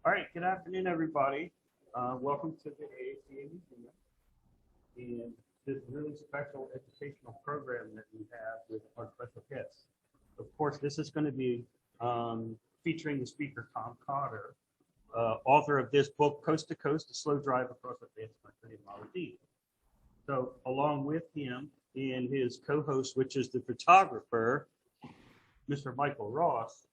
All right, good afternoon, everybody. Welcome to the AACA Museum and this really special educational program that we have with our special guests. Of course, this is going to be featuring the speaker, Tom Cotter, author of this book, Coast to Coast, A Slow Drive Across the Fast Country of Model T. So along with him and his co-host, which is the photographer, Mr. Michael Ross,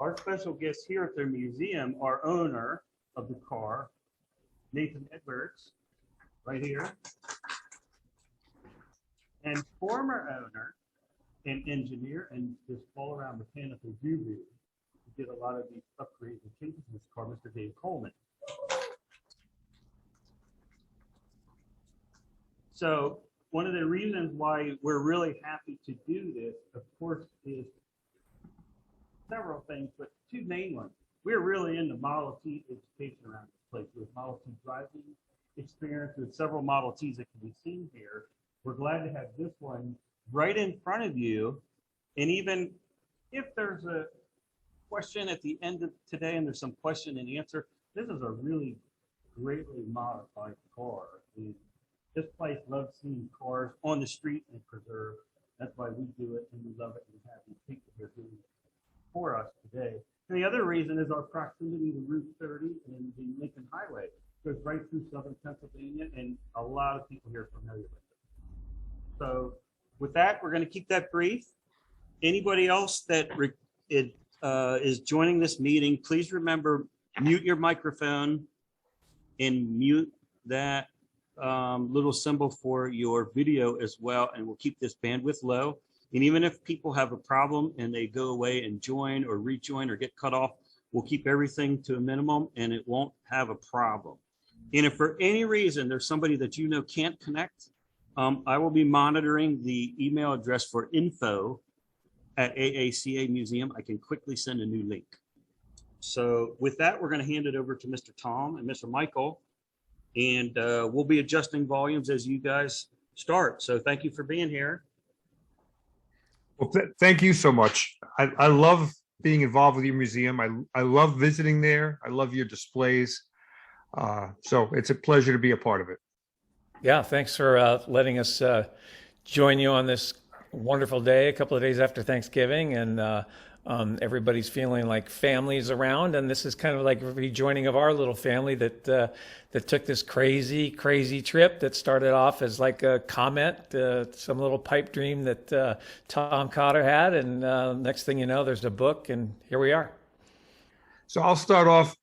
our special guests here at the museum are owner of the car, Nathan Edwards, right here, and former owner and engineer and this all-around mechanical guru who did a lot of these upgrades and changes in this car, Mr. Dave Coleman. So one of the reasons why we're really happy to do this, of course, is several things, but two main ones. We're really into Model T education around this place with Model T driving experience with several Model Ts that can be seen here. We're glad to have this one right in front of you. And even if there's a question at the end of today and there's some question and answer, this is a really greatly modified car. And this place loves seeing cars on the street and preserved. That's why we do it, and we love it, and have these people here doing it for us today. And the other reason is our proximity to Route 30 and the Lincoln Highway. It goes right through southern Pennsylvania, and a lot of people here are familiar with it. So with that, we're going to keep that brief. Anybody else that is joining this meeting, please remember, mute your microphone and mute that little symbol for your video as well, and we'll keep this bandwidth low. And even if people have a problem and they go away and join or rejoin or get cut off, we'll keep everything to a minimum and it won't have a problem. And if for any reason there's somebody that you know can't connect, I will be monitoring the email address for info@AACA Museum. I can quickly send a new link. So with that, we're going to hand it over to Mr. Tom and Mr. Michael, and we'll be adjusting volumes as you guys start. So thank you for being here. Well, thank you so much. I love being involved with your museum. I love visiting there. I love your displays. So it's a pleasure to be a part of it. Yeah, thanks for letting us join you on this wonderful day, a couple of days after Thanksgiving, and everybody's feeling like family's around, and this is kind of like a rejoining of our little family that took this crazy trip that started off as like a comment, some little pipe dream that Tom Cotter had, and next thing you know, there's a book, and here we are. So I'll start off.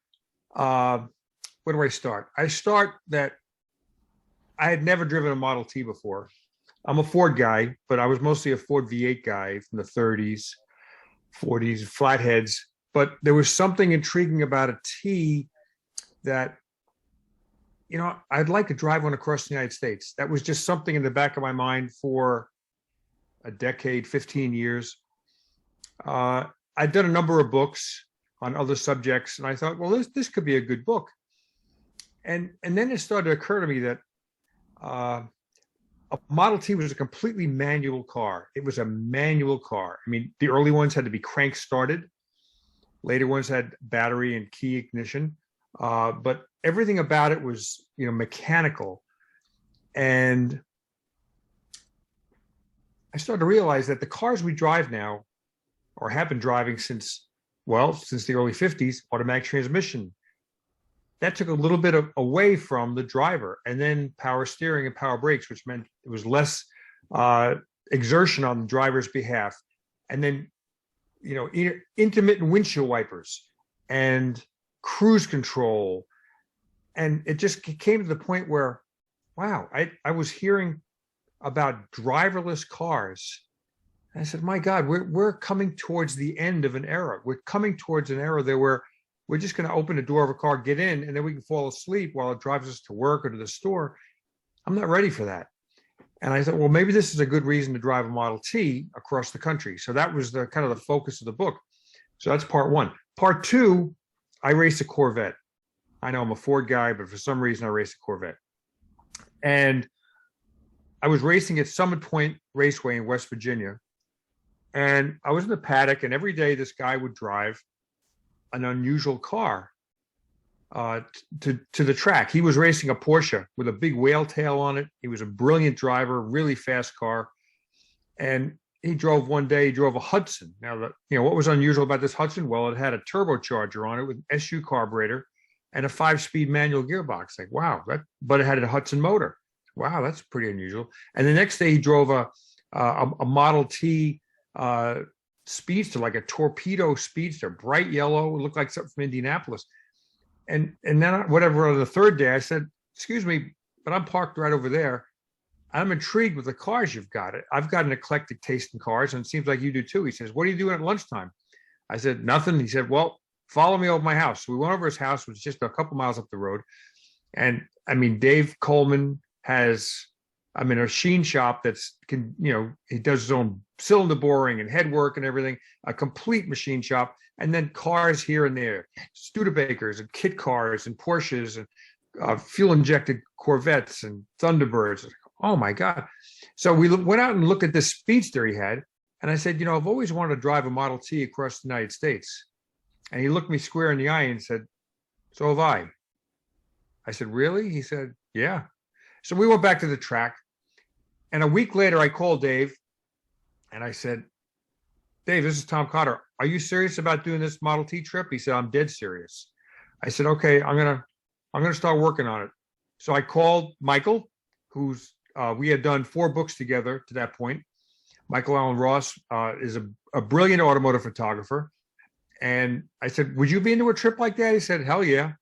Where do I start? I start that I had never driven a Model T before. I'm a Ford guy, but I was mostly a Ford V8 guy from the 30s. 40s, flatheads, but there was something intriguing about a T that, you know, I'd like to drive one across the United States. That was just something in the back of my mind for a decade, 15 years. I'd done a number of books on other subjects, and I thought, well, this could be a good book. And then it started to occur to me that a Model T was a completely manual car. It was a manual car. I mean, the early ones had to be crank started. Later ones had battery and key ignition. But everything about it was, you know, mechanical. And I started to realize that the cars we drive now, or have been driving since the early 50s, automatic transmission. That took a little bit away from the driver, and then power steering and power brakes, which meant it was less exertion on the driver's behalf. And then, you know, intermittent windshield wipers and cruise control. And it just came to the point where, wow, I was hearing about driverless cars. And I said, my God, we're coming towards the end of an era. We're coming towards an era there where we're just going to open the door of a car, get in, and then we can fall asleep while it drives us to work or to the store. I'm not ready for that. And I thought, well, maybe this is a good reason to drive a Model T across the country. So that was the kind of the focus of the book. So that's part one. Part two, I raced a Corvette. I know I'm a Ford guy, but for some reason I raced a Corvette. And I was racing at Summit Point Raceway in West Virginia. And I was in the paddock, and every day this guy would drive an unusual car. to the track. He was racing a Porsche with a big whale tail on it. He was a brilliant driver, really fast car. And he drove one day, he drove a Hudson. Now, what was unusual about this Hudson? Well, it had a turbocharger on it with SU carburetor and a 5-speed manual gearbox. Like, wow, but it had a Hudson motor. Wow, that's pretty unusual. And the next day he drove a Model T Speedster, like a torpedo Speedster, bright yellow, it looked like something from Indianapolis. And then whatever, on the third day, I said, excuse me, but I'm parked right over there. I'm intrigued with the cars you've got. I've got an eclectic taste in cars, and it seems like you do too. He says, what are you doing at lunchtime? I said, nothing. He said, well, follow me over my house. So we went over his house, which was just a couple miles up the road. And I mean, Dave Coleman has, a machine shop he does his own cylinder boring and head work and everything, a complete machine shop. And then cars here and there, Studebakers and kit cars and Porsches and fuel-injected Corvettes and Thunderbirds. Oh, my God. So we went out and looked at this Speedster he had. And I said, I've always wanted to drive a Model T across the United States. And he looked me square in the eye and said, so have I. I said, really? He said, yeah. So we went back to the track. And a week later, I called Dave and I said, Dave, this is Tom Cotter. Are you serious about doing this Model T trip? He said, I'm dead serious. I said, okay, I'm gonna start working on it. So I called Michael, who's we had done 4 books together to that point. Michael Allen Ross is a brilliant automotive photographer. And I said, would you be into a trip like that? He said, hell yeah.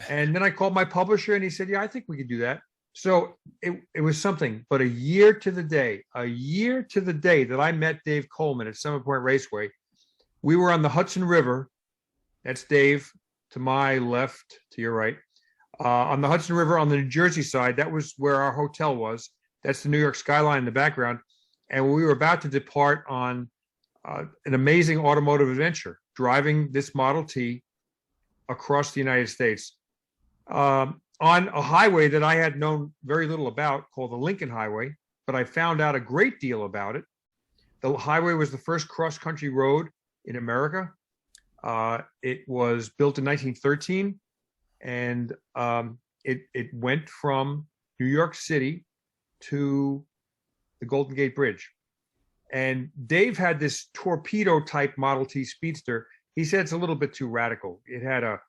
And then I called my publisher and he said, yeah, I think we could do that. So it was something, but a year to the day that I met Dave Coleman at Summit Point Raceway, we were on the Hudson River. That's Dave to my left, to your right. On the Hudson River on the New Jersey side, that was where our hotel was. That's the New York skyline in the background. And we were about to depart on an amazing automotive adventure, driving this Model T across the United States. On a highway that I had known very little about called the Lincoln Highway, but I found out a great deal about it. The highway was the first cross-country road in America. It was built in 1913, and it went from New York City to the Golden Gate Bridge. And Dave had this torpedo-type Model T Speedster. He said it's a little bit too radical. It had a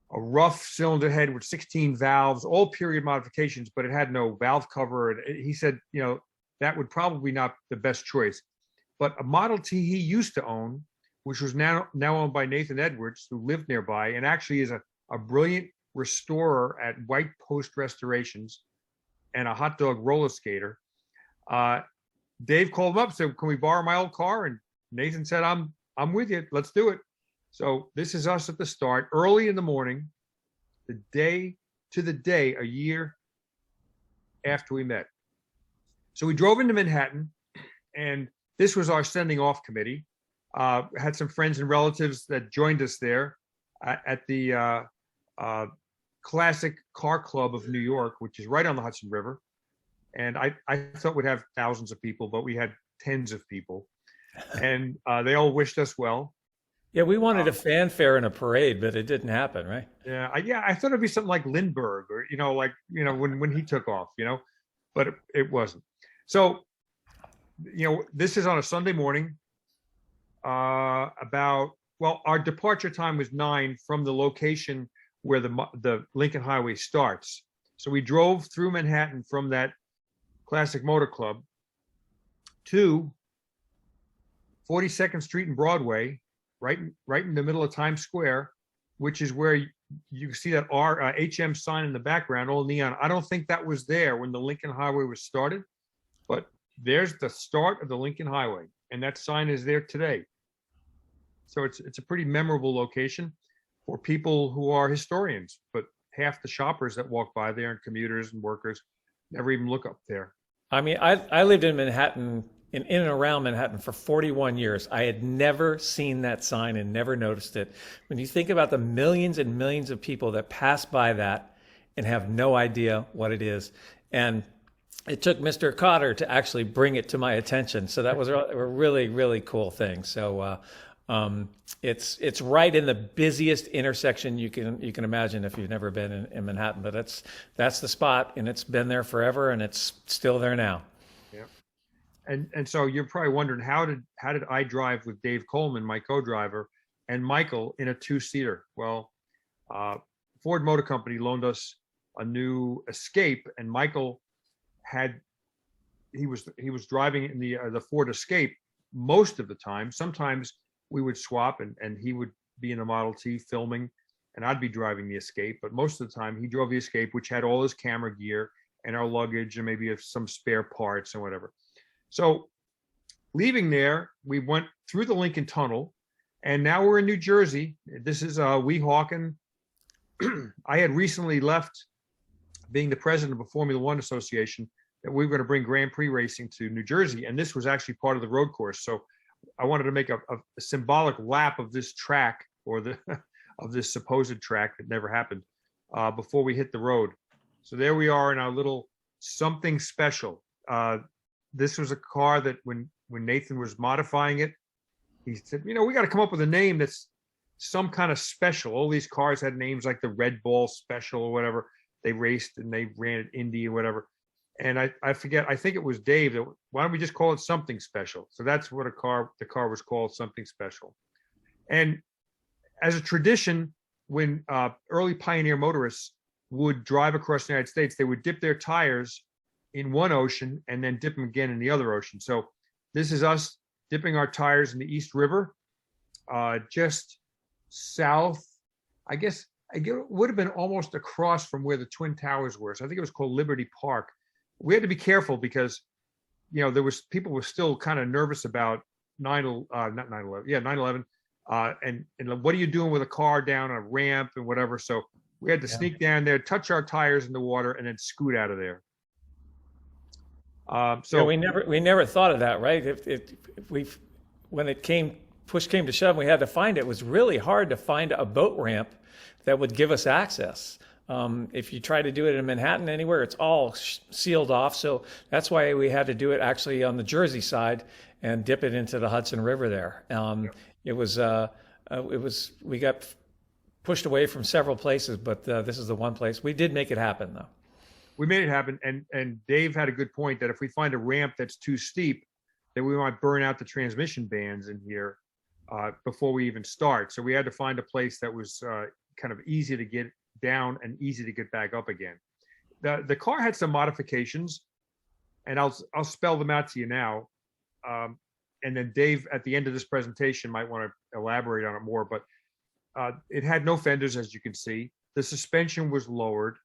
rough cylinder head with 16 valves, all period modifications, but it had no valve cover. And he said, that would probably not the best choice. But a Model T he used to own, which was now owned by Nathan Edwards, who lived nearby and actually is a brilliant restorer at White Post Restorations and a hot dog roller skater. Dave called him up, said, can we borrow my old car? And Nathan said, I'm with you. Let's do it. So this is us at the start, early in the morning, the day, a year after we met. So we drove into Manhattan, and this was our sending off committee. Had some friends and relatives that joined us there at the Classic Car Club of New York, which is right on the Hudson River. And I thought we'd have thousands of people, but we had tens of people. And they all wished us well. Yeah, we wanted a fanfare and a parade, but it didn't happen, right? Yeah, I thought it'd be something like Lindbergh or, when he took off, but it wasn't. So, this is on a Sunday morning. Our departure time was 9 from the location where the Lincoln Highway starts. So we drove through Manhattan from that Classic Motor Club to 42nd Street and Broadway, right in the middle of Times Square, which is where you see that HM sign in the background, all neon. I don't think that was there when the Lincoln Highway was started, but there's the start of the Lincoln Highway, and that sign is there today. So it's a pretty memorable location for people who are historians, but half the shoppers that walk by there and commuters and workers never even look up there. I mean, I lived in Manhattan, in and around Manhattan for 41 years. I had never seen that sign and never noticed it. When you think about the millions and millions of people that pass by that and have no idea what it is. And it took Mr. Cotter to actually bring it to my attention. So that was a really, really cool thing. So It's right in the busiest intersection you can imagine if you've never been in Manhattan. But that's the spot, and it's been there forever, and it's still there now. Yeah. And so you're probably wondering how did I drive with Dave Coleman, my co-driver, and Michael in a two-seater? Well, Ford Motor Company loaned us a new Escape, and Michael he was driving in the Ford Escape most of the time. Sometimes we would swap, and he would be in the Model T filming, and I'd be driving the Escape. But most of the time, he drove the Escape, which had all his camera gear and our luggage and maybe some spare parts and whatever. So leaving there, we went through the Lincoln Tunnel, and now we're in New Jersey. This is Weehawken. I had recently left being the president of the Formula One Association, that we were going to bring Grand Prix racing to New Jersey, and this was actually part of the road course. So I wanted to make a symbolic lap of this track, or of this supposed track that never happened, before we hit the road. So there we are in our little something special. This was a car that when Nathan was modifying it, he said, we got to come up with a name that's some kind of special. All these cars had names like the Red Ball Special or whatever. They raced and they ran at Indy or whatever. And I forget, I think it was Dave that, why don't we just call it something special? So that's what the car was called, something special. And as a tradition, when early pioneer motorists would drive across the United States, they would dip their tires in one ocean and then dip them again in the other ocean. So this is us dipping our tires in the East River, just south, I guess it would have been almost across from where the Twin Towers were. So I think it was called Liberty Park. We had to be careful because, people were still kind of nervous about 9/11. And what are you doing with a car down a ramp and whatever? So we had to sneak down there, touch our tires in the water, and then scoot out of there. So we never thought of that, right? When push came to shove, we had to find it. It was really hard to find a boat ramp that would give us access. If you try to do it in Manhattan anywhere, it's all sealed off. So that's why we had to do it actually on the Jersey side and dip it into the Hudson River there. We got pushed away from several places, but this is the one place. We did make it happen, though. We made it happen. And Dave had a good point that if we find a ramp that's too steep, then we might burn out the transmission bands in here before we even start. So we had to find a place that was kind of easy to get down and easy to get back up again. The car had some modifications, and I'll spell them out to you now. And then Dave, at the end of this presentation, might want to elaborate on it more, but it had no fenders, as you can see. The suspension was lowered.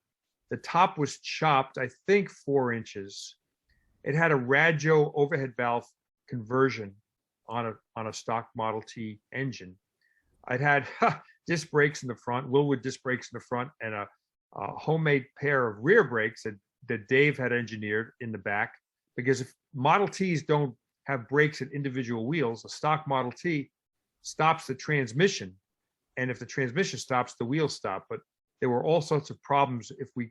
The top was chopped, I think 4 inches. It had a radio overhead valve conversion on a stock Model T engine. It had disc brakes in the front, Willwood disc brakes in the front, and a homemade pair of rear brakes that Dave had engineered in the back. Because if Model Ts don't have brakes at individual wheels, a stock Model T stops the transmission. And if the transmission stops, the wheels stop. But there were all sorts of problems if we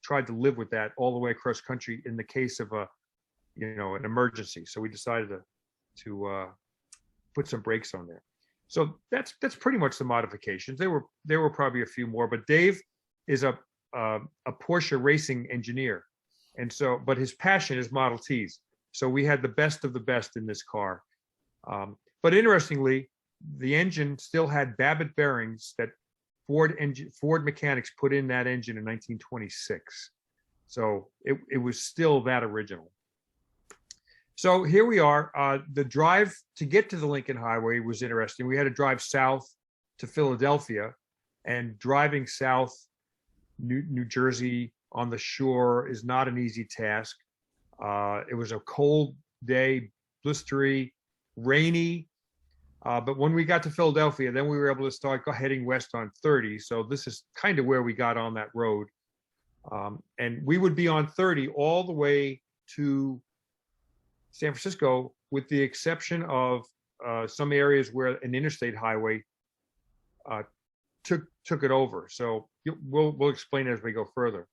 tried to live with that all the way across country in the case of an emergency. So we decided to put some brakes on there. So that's pretty much the modifications. There were probably a few more, but Dave is a Porsche racing engineer, but his passion is Model Ts. So we had the best of the best in this car. But interestingly, the engine still had Babbitt bearings that Ford mechanics put in that engine in 1926. So it was still that original. So here we are. The drive to get to the Lincoln Highway was interesting. We had to drive south to Philadelphia, and driving south New Jersey on the shore is not an easy task. It was a cold day, blistery, rainy. But when we got to Philadelphia, then we were able to start heading west on 30. So this is kind of where we got on that road. And we would be on 30 all the way to San Francisco, with the exception of some areas where an interstate highway took it over. So we'll explain as we go further.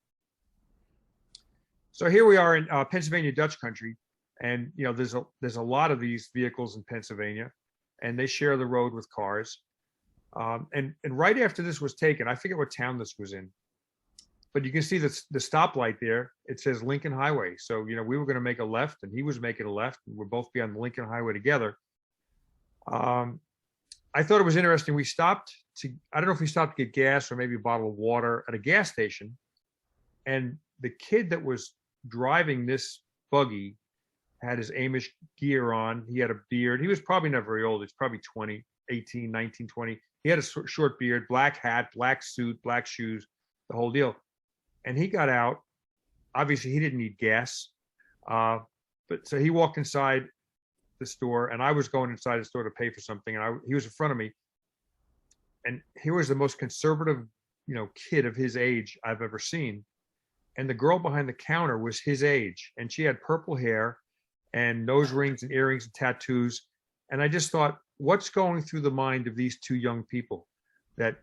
So here we are in Pennsylvania Dutch country, and there's a lot of these vehicles in Pennsylvania, and they share the road with cars. And right after this was taken, I forget what town this was in, but you can see the stoplight there. It says Lincoln Highway. So, we were going to make a left and he was making a left. And we'll both be on the Lincoln Highway together. I thought it was interesting. I don't know if we stopped to get gas or maybe a bottle of water at a gas station. And the kid that was driving this buggy had his Amish gear on. He had a beard. He was probably not very old. He's probably 20, 18, 19, 20. He had a short beard, black hat, black suit, black shoes, the whole deal. And he got out. Obviously, he didn't need gas. But so he walked inside the store, and I was going inside the store to pay for something, and he was in front of me. And he was the most conservative, kid of his age I've ever seen. And the girl behind the counter was his age, and she had purple hair and nose rings and earrings and tattoos. And I just thought, what's going through the mind of these two young people that,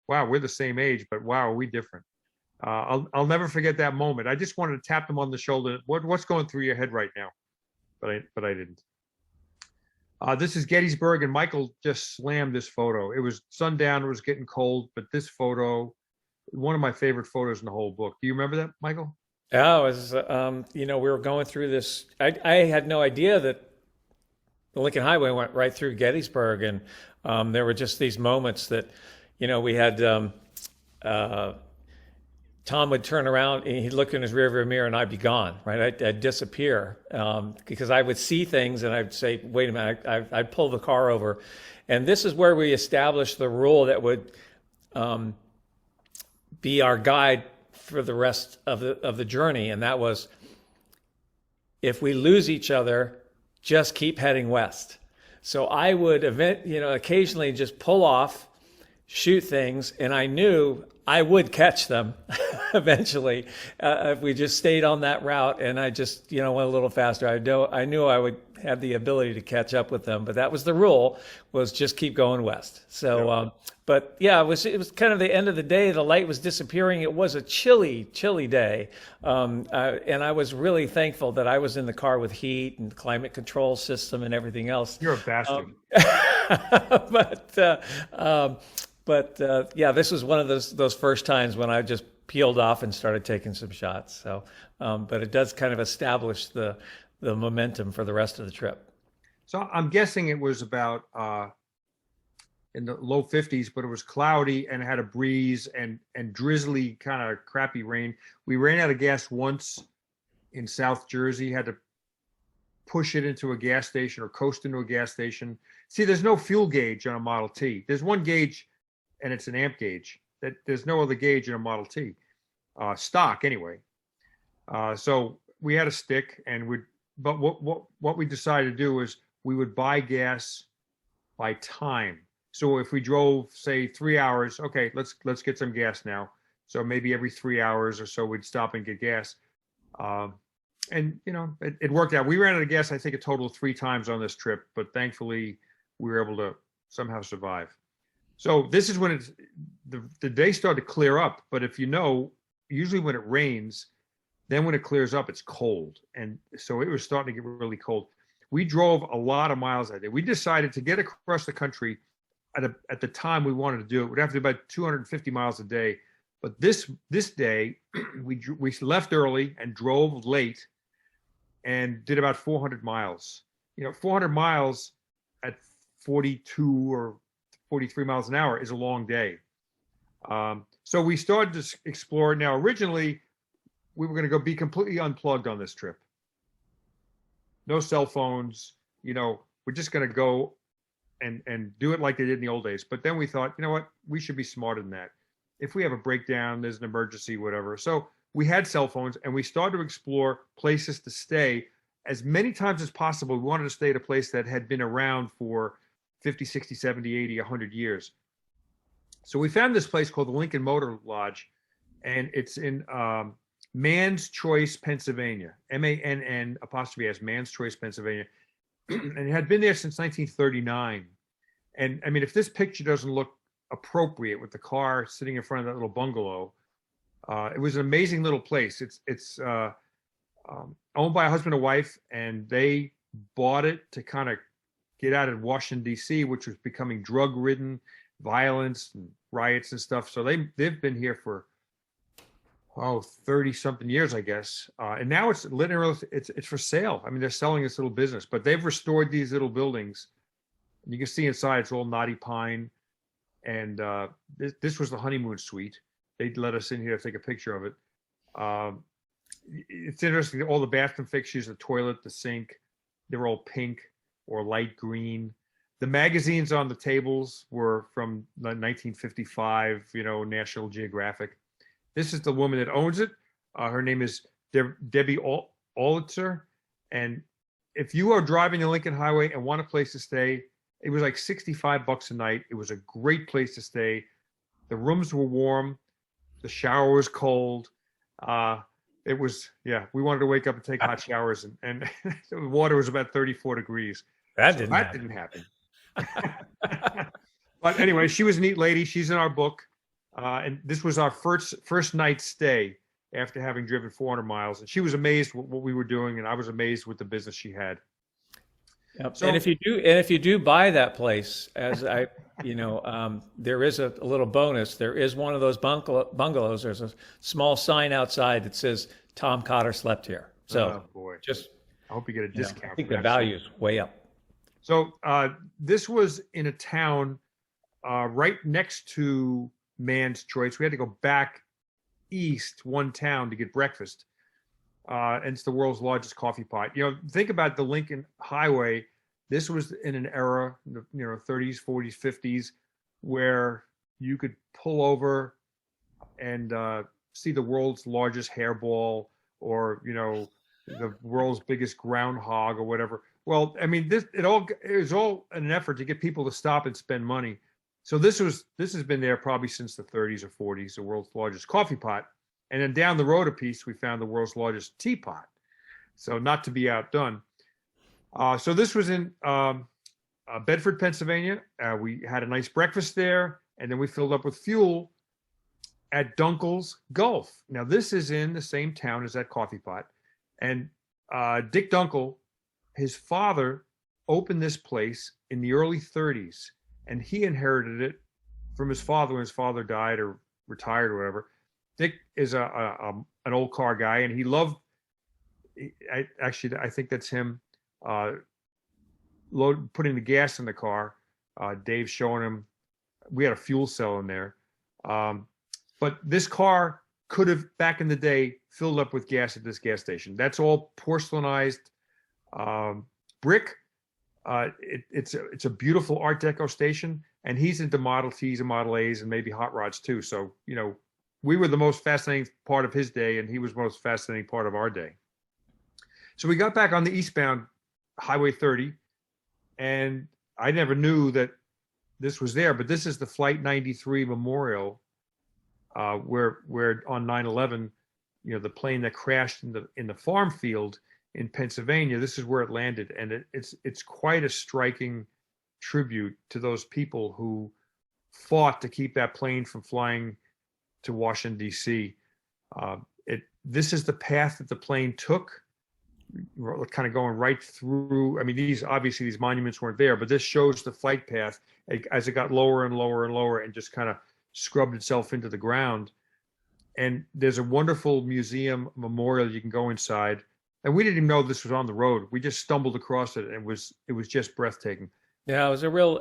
wow, we're the same age, but wow, are we different? I'll never forget that moment. I just wanted to tap them on the shoulder. What's going through your head right now? But I didn't. This is Gettysburg, and Michael just slammed this photo. It was sundown, it was getting cold, but this photo, one of my favorite photos in the whole book. Do you remember that, Michael? Yeah, it was, we were going through this. I had no idea that the Lincoln Highway went right through Gettysburg, and there were just these moments that, we had Tom would turn around and he'd look in his rearview mirror and I'd be gone, right? I'd disappear because I would see things and I'd say, wait a minute, I'd pull the car over. And this is where we established the rule that would be our guide for the rest of the journey. And that was, if we lose each other, just keep heading west. So I would occasionally just pull off, shoot things, and I knew I would catch them eventually if we just stayed on that route. And I just, went a little faster. I knew I would have the ability to catch up with them, but that was the rule, was just keep going west. So, but yeah, it was kind of the end of the day. The light was disappearing. It was a chilly day. And I was really thankful that I was in the car with heat and climate control system and everything else. You're a bastard. But yeah, this was one of those first times when I just peeled off and started taking some shots. So, but it does kind of establish the momentum for the rest of the trip. So I'm guessing it was about in the low 50s, but it was cloudy and had a breeze and drizzly kind of crappy rain. We ran out of gas once in South Jersey, had to push it into a gas station or coast into a gas station. See, there's no fuel gauge on a Model T. There's one gauge, and it's an amp gauge. There's no other gauge in a Model T, stock anyway. So we had a stick, but what we decided to do was we would buy gas by time. So if we drove, say, 3 hours, okay, let's get some gas now. So maybe every 3 hours or so we'd stop and get gas. And it worked out. We ran out of gas, I think, a total of 3 times on this trip, but thankfully we were able to somehow survive. So this is when the day started to clear up. But if usually when it rains, then when it clears up, it's cold. And so it was starting to get really cold. We drove a lot of miles that day. We decided to get across the country at the time we wanted to do it. We'd have to do about 250 miles a day. But this day, we left early and drove late and did about 400 miles. 400 miles at 42 or 43 miles an hour is a long day. So we started to explore. Now, originally, we were going to go be completely unplugged on this trip. No cell phones, we're just going to go and do it like they did in the old days. But then we thought, you know what, we should be smarter than that. If we have a breakdown, there's an emergency, whatever. So we had cell phones and we started to explore places to stay as many times as possible. We wanted to stay at a place that had been around for 50, 60, 70, 80, 100 years. So we found this place called the Lincoln Motor Lodge, and it's in Mann's Choice, Pennsylvania, MANN''S, Mann's Choice, Pennsylvania. And it had been there since 1939. And I mean, if this picture doesn't look appropriate with the car sitting in front of that little bungalow, it was an amazing little place. It's owned by a husband and wife, and they bought it to kind of get out of Washington, D.C., which was becoming drug-ridden, violence and riots and stuff. So they've been here for 30 something years, I guess. And now it's literally, it's for sale. I mean, they're selling this little business, but they've restored these little buildings. You can see inside, it's all knotty pine. And this was the honeymoon suite. They let us in here to take a picture of it. It's interesting, all the bathroom fixtures, the toilet, the sink, they're all pink or light green. The magazines on the tables were from 1955, National Geographic. This is the woman that owns it. Her name is Debbie Olitzer. And if you are driving the Lincoln Highway and want a place to stay, it was like $65 a night. It was a great place to stay. The rooms were warm. The shower was cold. It was, we wanted to wake up and take hot showers, and the water was about 34 degrees. That didn't happen. But anyway, she was a neat lady. She's in our book. And this was our first night stay after having driven 400 miles. And she was amazed with what we were doing, and I was amazed with the business she had. Yep. So, and if you do buy that place, as there is a little bonus. There is one of those bungalows. There's a small sign outside that says Tom Cotter slept here. So I hope you get a discount. I think the value is way up. So this was in a town right next to Man's Choice. We had to go back east one town to get breakfast. And it's the world's largest coffee pot. Think about the Lincoln Highway. This was in an era, 30s, 40s, 50s, where you could pull over and see the world's largest hairball, or the world's biggest groundhog, or whatever. Well, I mean, it was all an effort to get people to stop and spend money. So this has been there probably since the 30s or 40s, the world's largest coffee pot. And then down the road a piece, we found the world's largest teapot. So not to be outdone. So this was in Bedford, Pennsylvania. We had a nice breakfast there, and then we filled up with fuel at Dunkel's Gulf. Now, this is in the same town as that coffee pot. And Dick Dunkel, his father, opened this place in the early 30s, and he inherited it from his father when his father died or retired or whatever. Dick is an old car guy, and he loved. I think that's him. Putting the gas in the car. Dave showing him. We had a fuel cell in there, but this car could have back in the day filled up with gas at this gas station. That's all porcelainized brick. It's a beautiful Art Deco station, and he's into Model Ts and Model As and maybe hot rods too. So we were the most fascinating part of his day, and he was the most fascinating part of our day. So we got back on the eastbound Highway 30, and I never knew that this was there, but this is the Flight 93 Memorial, where on 9/11, the plane that crashed in the farm field in Pennsylvania. This is where it landed, and it's quite a striking tribute to those people who fought to keep that plane from flying to Washington, D.C. This is the path that the plane took, kind of going right through. I mean, these monuments weren't there, but this shows the flight path as it got lower and lower and lower and just kind of scrubbed itself into the ground. And there's a wonderful museum memorial you can go inside. And we didn't even know this was on the road. We just stumbled across it, and it was just breathtaking. Yeah, it was a real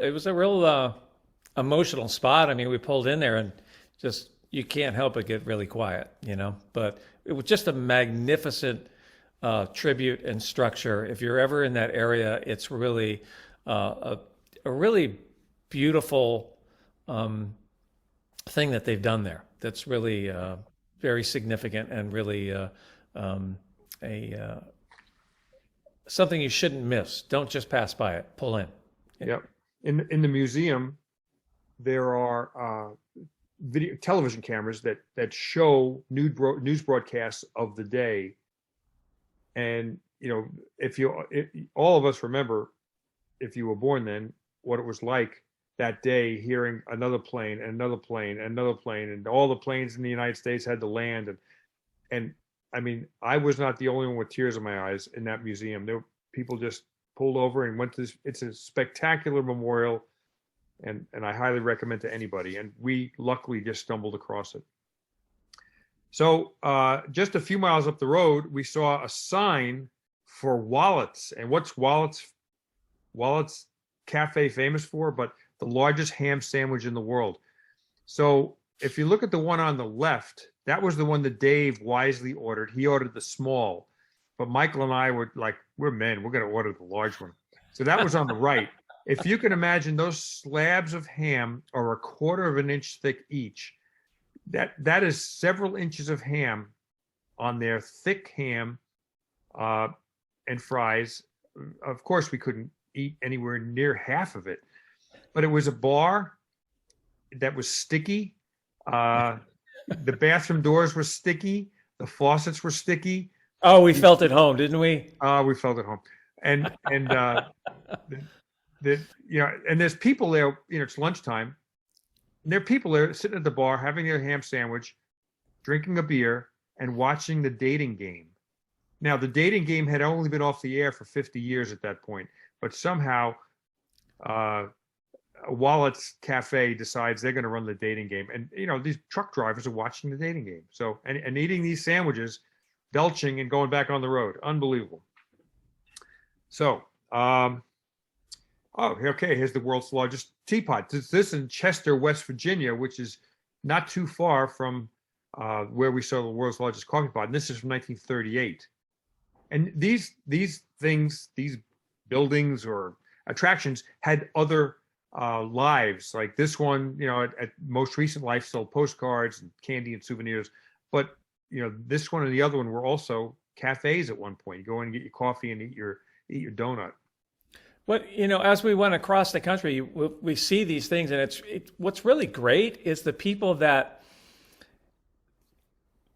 emotional spot. I mean, we pulled in there and just, you can't help but get really quiet, but it was just a magnificent tribute and structure. If you're ever in that area, it's really a really beautiful thing that they've done there. That's really very significant and really something you shouldn't miss. Don't just pass by it. Pull in. Yep. In the museum, there are television cameras that show news broadcasts of the day. And if all of us remember, if you were born then, what it was like that day, hearing another plane and another plane and another plane, and all the planes in the United States had to land. And I mean, I was not the only one with tears in my eyes in that museum. There were people just pulled over and went to this. It's a spectacular memorial, and I highly recommend to anybody. And we luckily just stumbled across it. So just a few miles up the road, we saw a sign for Wallet's. And what's Wallet's Cafe famous for? But the largest ham sandwich in the world. So if you look at the one on the left, that was the one that Dave wisely ordered. He ordered the small, but Michael and I were like, we're men, we're going to order the large one. So that was on the right. If you can imagine, those slabs of ham are a quarter of an inch thick each. That is several inches of ham on their thick ham and fries. Of course, we couldn't eat anywhere near half of it, but it was a bar that was sticky. The bathroom doors were sticky. The faucets were sticky. Oh, we felt at home, didn't we? We felt at home. And and there's people there, it's lunchtime. And there are people there sitting at the bar having their ham sandwich, drinking a beer, and watching the dating game. Now, the dating game had only been off the air for 50 years at that point, but somehow Wallet's Cafe decides they're going to run the dating game. And, these truck drivers are watching the dating game. So, and eating these sandwiches, belching and going back on the road. Unbelievable. So, okay, here's the world's largest teapot. This is in Chester, West Virginia, which is not too far from where we saw the world's largest coffee pot. And this is from 1938. And these things, these buildings or attractions had other lives. Like this one, at most recent life sold postcards and candy and souvenirs. But, this one and the other one were also cafes at one point. You go in and get your coffee and eat your donut. But, as we went across the country, we see these things, and what's really great is the people that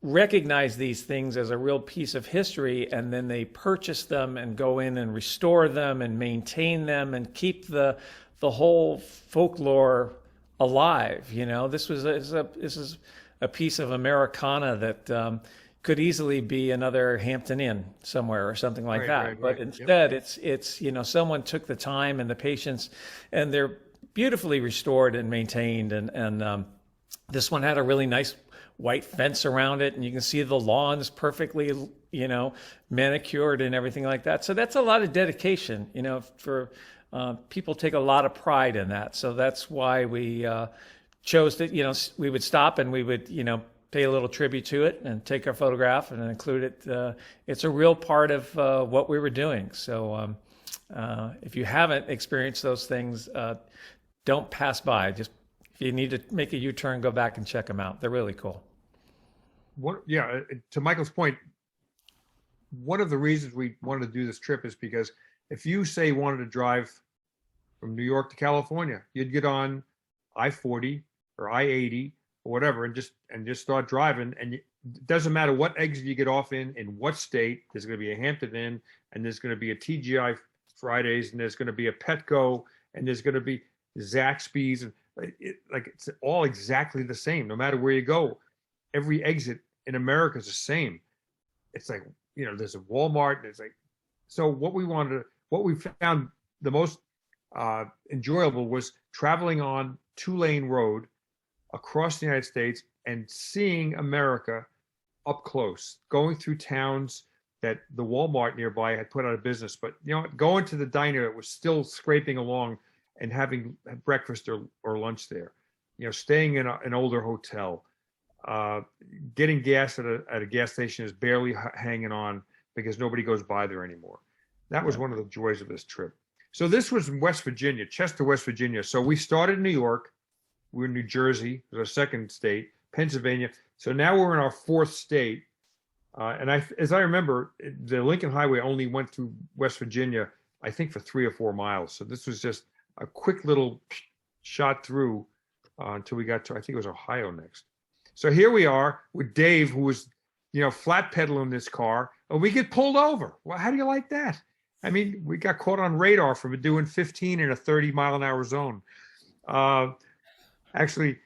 recognize these things as a real piece of history, and then they purchase them and go in and restore them and maintain them and keep the whole folklore alive. This is a piece of Americana that could easily be another Hampton Inn somewhere or something like that. Right. But instead, it's someone took the time and the patience, and they're beautifully restored and maintained. And this one had a really nice white fence around it, and you can see the lawns perfectly, manicured and everything like that. So that's a lot of dedication, for people take a lot of pride in that. So that's why we chose to, we would stop and we would, pay a little tribute to it and take our photograph and include it. It's a real part of what we were doing. So if you haven't experienced those things, don't pass by. Just if you need to make a U-turn, go back and check them out. They're really cool. To Michael's point, one of the reasons we wanted to do this trip is because if you say you wanted to drive from New York to California, you'd get on I-40 or I-80 or whatever, and just start driving. And it doesn't matter what exit you get off in what state. There's going to be a Hampton Inn, and there's going to be a TGI Fridays, and there's going to be a Petco, and there's going to be Zaxby's. And it's all exactly the same. No matter where you go, every exit in America is the same. It's like, there's a Walmart, and it's like, so what we found the most enjoyable was traveling on 2-lane road across the United States and seeing America up close, going through towns that the Walmart nearby had put out of business. But, going to the diner that was still scraping along and having breakfast or lunch there, staying in an older hotel, getting gas at a gas station is barely hanging on because nobody goes by there anymore. That was one of the joys of this trip. So this was in West Virginia, Chester, West Virginia. So we started in New York. We were in New Jersey, it was our second state, Pennsylvania. So now we're in our fourth state. As I remember, the Lincoln Highway only went through West Virginia, I think, for 3 or 4 miles. So this was just a quick little shot through until we got to, I think it was Ohio next. So here we are with Dave, who was, flat pedaling this car, and we get pulled over. Well, how do you like that? I mean, we got caught on radar for doing 15 in a 30-mile-an-hour zone. Actually,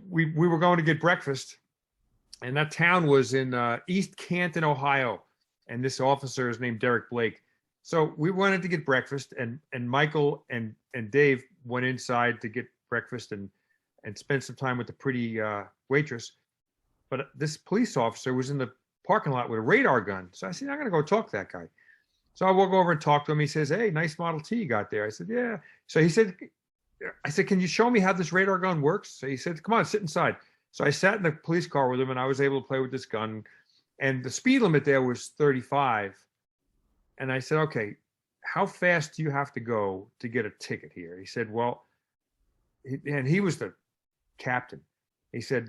we were going to get breakfast, and that town was in East Canton, Ohio. And this officer is named Derek Blake. So we wanted to get breakfast, and Michael and Dave went inside to get breakfast and spend some time with the pretty waitress. But this police officer was in the parking lot with a radar gun. So I said, I'm going to go talk to that guy. So I walk over and talk to him. He says, hey, nice Model T you got there. I said, yeah. So I said, can you show me how this radar gun works? So he said, come on, sit inside. So I sat in the police car with him, and I was able to play with this gun. And the speed limit there was 35. And I said, okay, how fast do you have to go to get a ticket here? He said, well, and he was the captain. He said,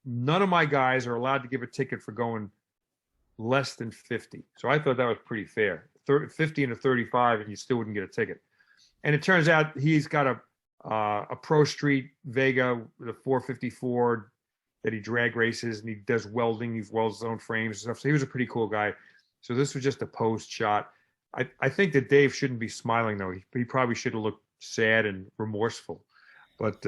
none of my guys are allowed to give a ticket for going less than 50. So I thought that was pretty fair. 50 into 35, and you still wouldn't get a ticket. And it turns out he's got a Pro Street Vega with a 454 that he drag races, and he does welding. He welds his own frames and stuff. So he was a pretty cool guy. So this was just a post shot. I think that Dave shouldn't be smiling, though. He probably should have looked sad and remorseful. But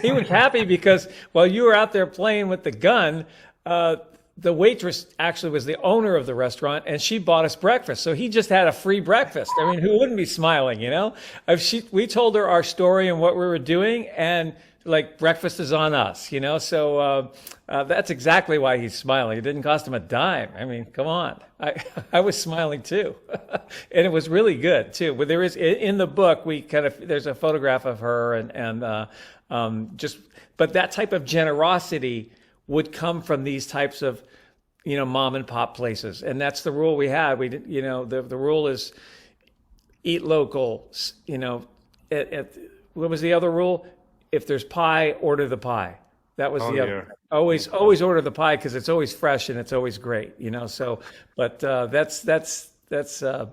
he was happy because while you were out there playing with the gun, the waitress actually was the owner of the restaurant, and she bought us breakfast. So he just had a free breakfast. I mean, who wouldn't be smiling, you know? We told her our story and what we were doing, and like, breakfast is on us, you know? So that's exactly why he's smiling. It didn't cost him a dime. I mean, come on. I was smiling too. And it was really good too. But there is, in the book, there's a photograph of her but that type of generosity would come from these types of, mom and pop places. And that's the rule we had. We did, the rule is eat local, what was the other rule? If there's pie, order the pie. That was the other. Yeah. Always order the pie because it's always fresh and it's always great, So, but that's the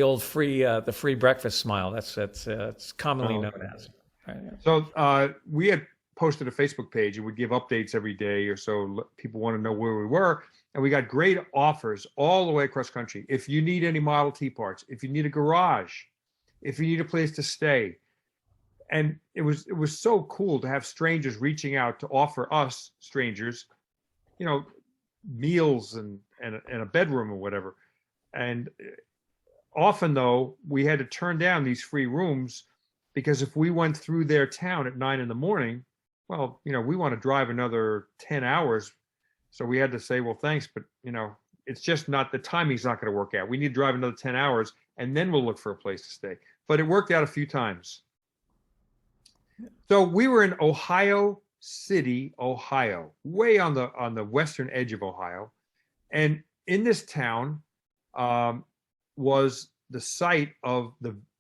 old free breakfast smile. That's commonly known as. Right, yeah. So we had posted a Facebook page, and we give updates every day or so. People want to know where we were, and we got great offers all the way across country. If you need any Model T parts, if you need a garage, if you need a place to stay. And it was so cool to have strangers reaching out to offer us strangers, meals and a bedroom or whatever. And often, though, we had to turn down these free rooms because if we went through their town at 9 a.m, well, we want to drive another 10 hours. So we had to say, well, thanks, but, it's just not, the timing's not going to work out. We need to drive another 10 hours, and then we'll look for a place to stay. But it worked out a few times. So we were in Ohio City, Ohio, way on the western edge of Ohio. And in this town was the site of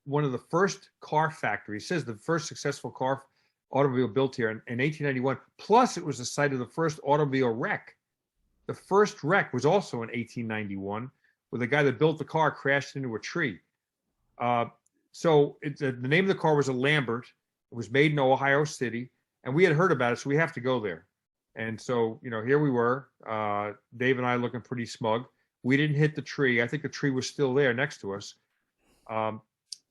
one of the first car factories. It says the first successful automobile built here in 1891. Plus, it was the site of the first automobile wreck. The first wreck was also in 1891, where the guy that built the car crashed into a tree. So the name of the car was a Lambert. It was made in Ohio City, and we had heard about it, so we have to go there. And so, here we were, Dave and I looking pretty smug. We didn't hit the tree. I think the tree was still there next to us.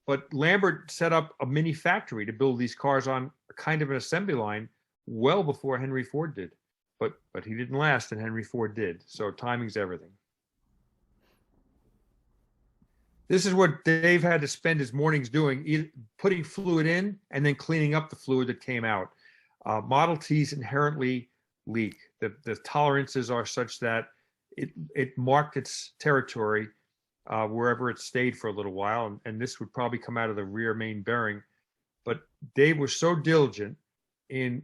But Lambert set up a mini factory to build these cars on a kind of an assembly line well before Henry Ford did. But he didn't last, and Henry Ford did. So timing's everything. This is what Dave had to spend his mornings doing, putting fluid in and then cleaning up the fluid that came out. Model Ts inherently leak. The tolerances are such that it marked its territory wherever it stayed for a little while, and this would probably come out of the rear main bearing. But Dave was so diligent in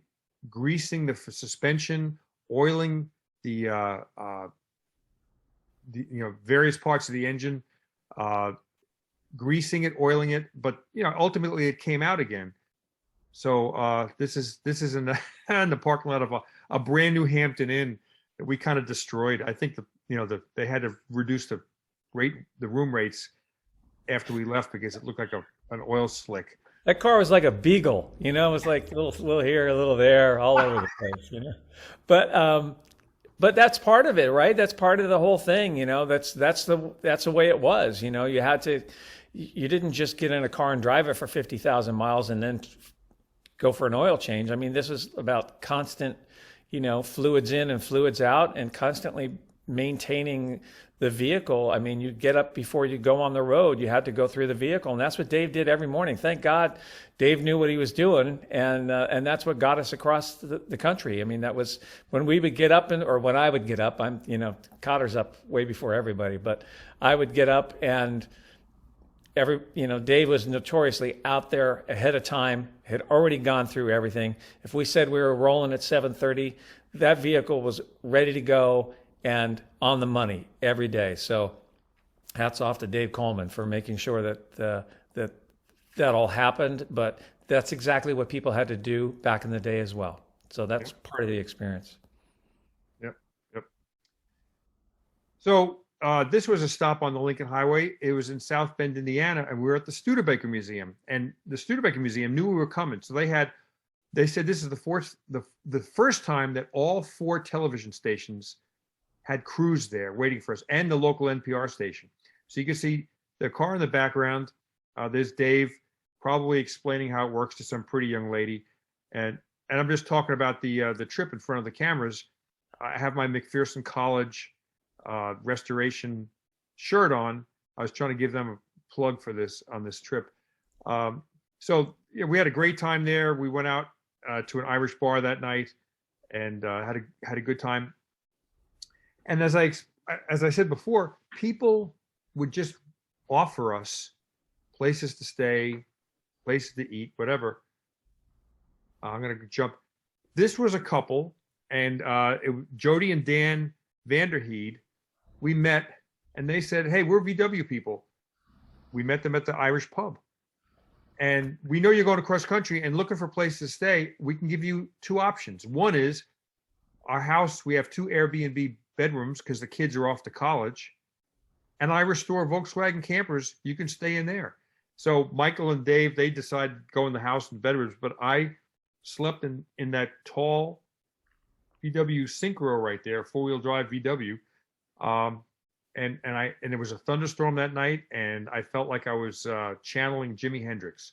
greasing the suspension, oiling the various parts of the engine, greasing it, oiling it, but ultimately it came out again. So this is in the parking lot of a brand new Hampton Inn that we kind of destroyed. I think they had to reduce the room rates after we left because it looked like an oil slick. That car was like a beagle, it was like a little here, a little there, all over the place, But that's part of it, right? That's part of the whole thing, That's the way it was, You didn't just get in a car and drive it for 50,000 miles and then go for an oil change. I mean, this is about constant, fluids in and fluids out, and constantly maintaining the vehicle. I mean, you get up before you go on the road, you had to go through the vehicle. And that's what Dave did every morning. Thank God Dave knew what he was doing. And that's what got us across the country. I mean, that was when we would get up or when I would get up, Cotter's up way before everybody, but I would get up and Dave was notoriously out there ahead of time, had already gone through everything. If we said we were rolling at 7:30, that vehicle was ready to go and on the money every day. So hats off to Dave Coleman for making sure that that all happened. But that's exactly what people had to do back in the day as well. So that's part of the experience. Yep. So this was a stop on the Lincoln Highway. It was in South Bend, Indiana, and we were at the Studebaker Museum. And the Studebaker Museum knew we were coming, so they said this is the first time that all 4 television stations had crews there waiting for us, and the local NPR station. So you can see the car in the background. There's Dave probably explaining how it works to some pretty young lady, and I'm just talking about the trip in front of the cameras. I have my McPherson College restoration shirt on. I was trying to give them a plug for this on this trip. So we had a great time there. We went out to an Irish bar that night and had a good time. And as I said before, people would just offer us places to stay, places to eat, whatever. I'm going to jump. This was a couple, and Jody and Dan Vanderheed. We met, and they said, "Hey, we're VW people." We met them at the Irish pub. And we know you're going across country and looking for places to stay. We can give you 2 options. One is our house. We have 2 Airbnb bedrooms because the kids are off to college. And I restore Volkswagen campers. You can stay in there. So Michael and Dave, they decided to go in the house and bedrooms, but I slept in that tall VW Synchro right there, 4-wheel drive VW. And it was a thunderstorm that night, and I felt like I was channeling Jimi Hendrix,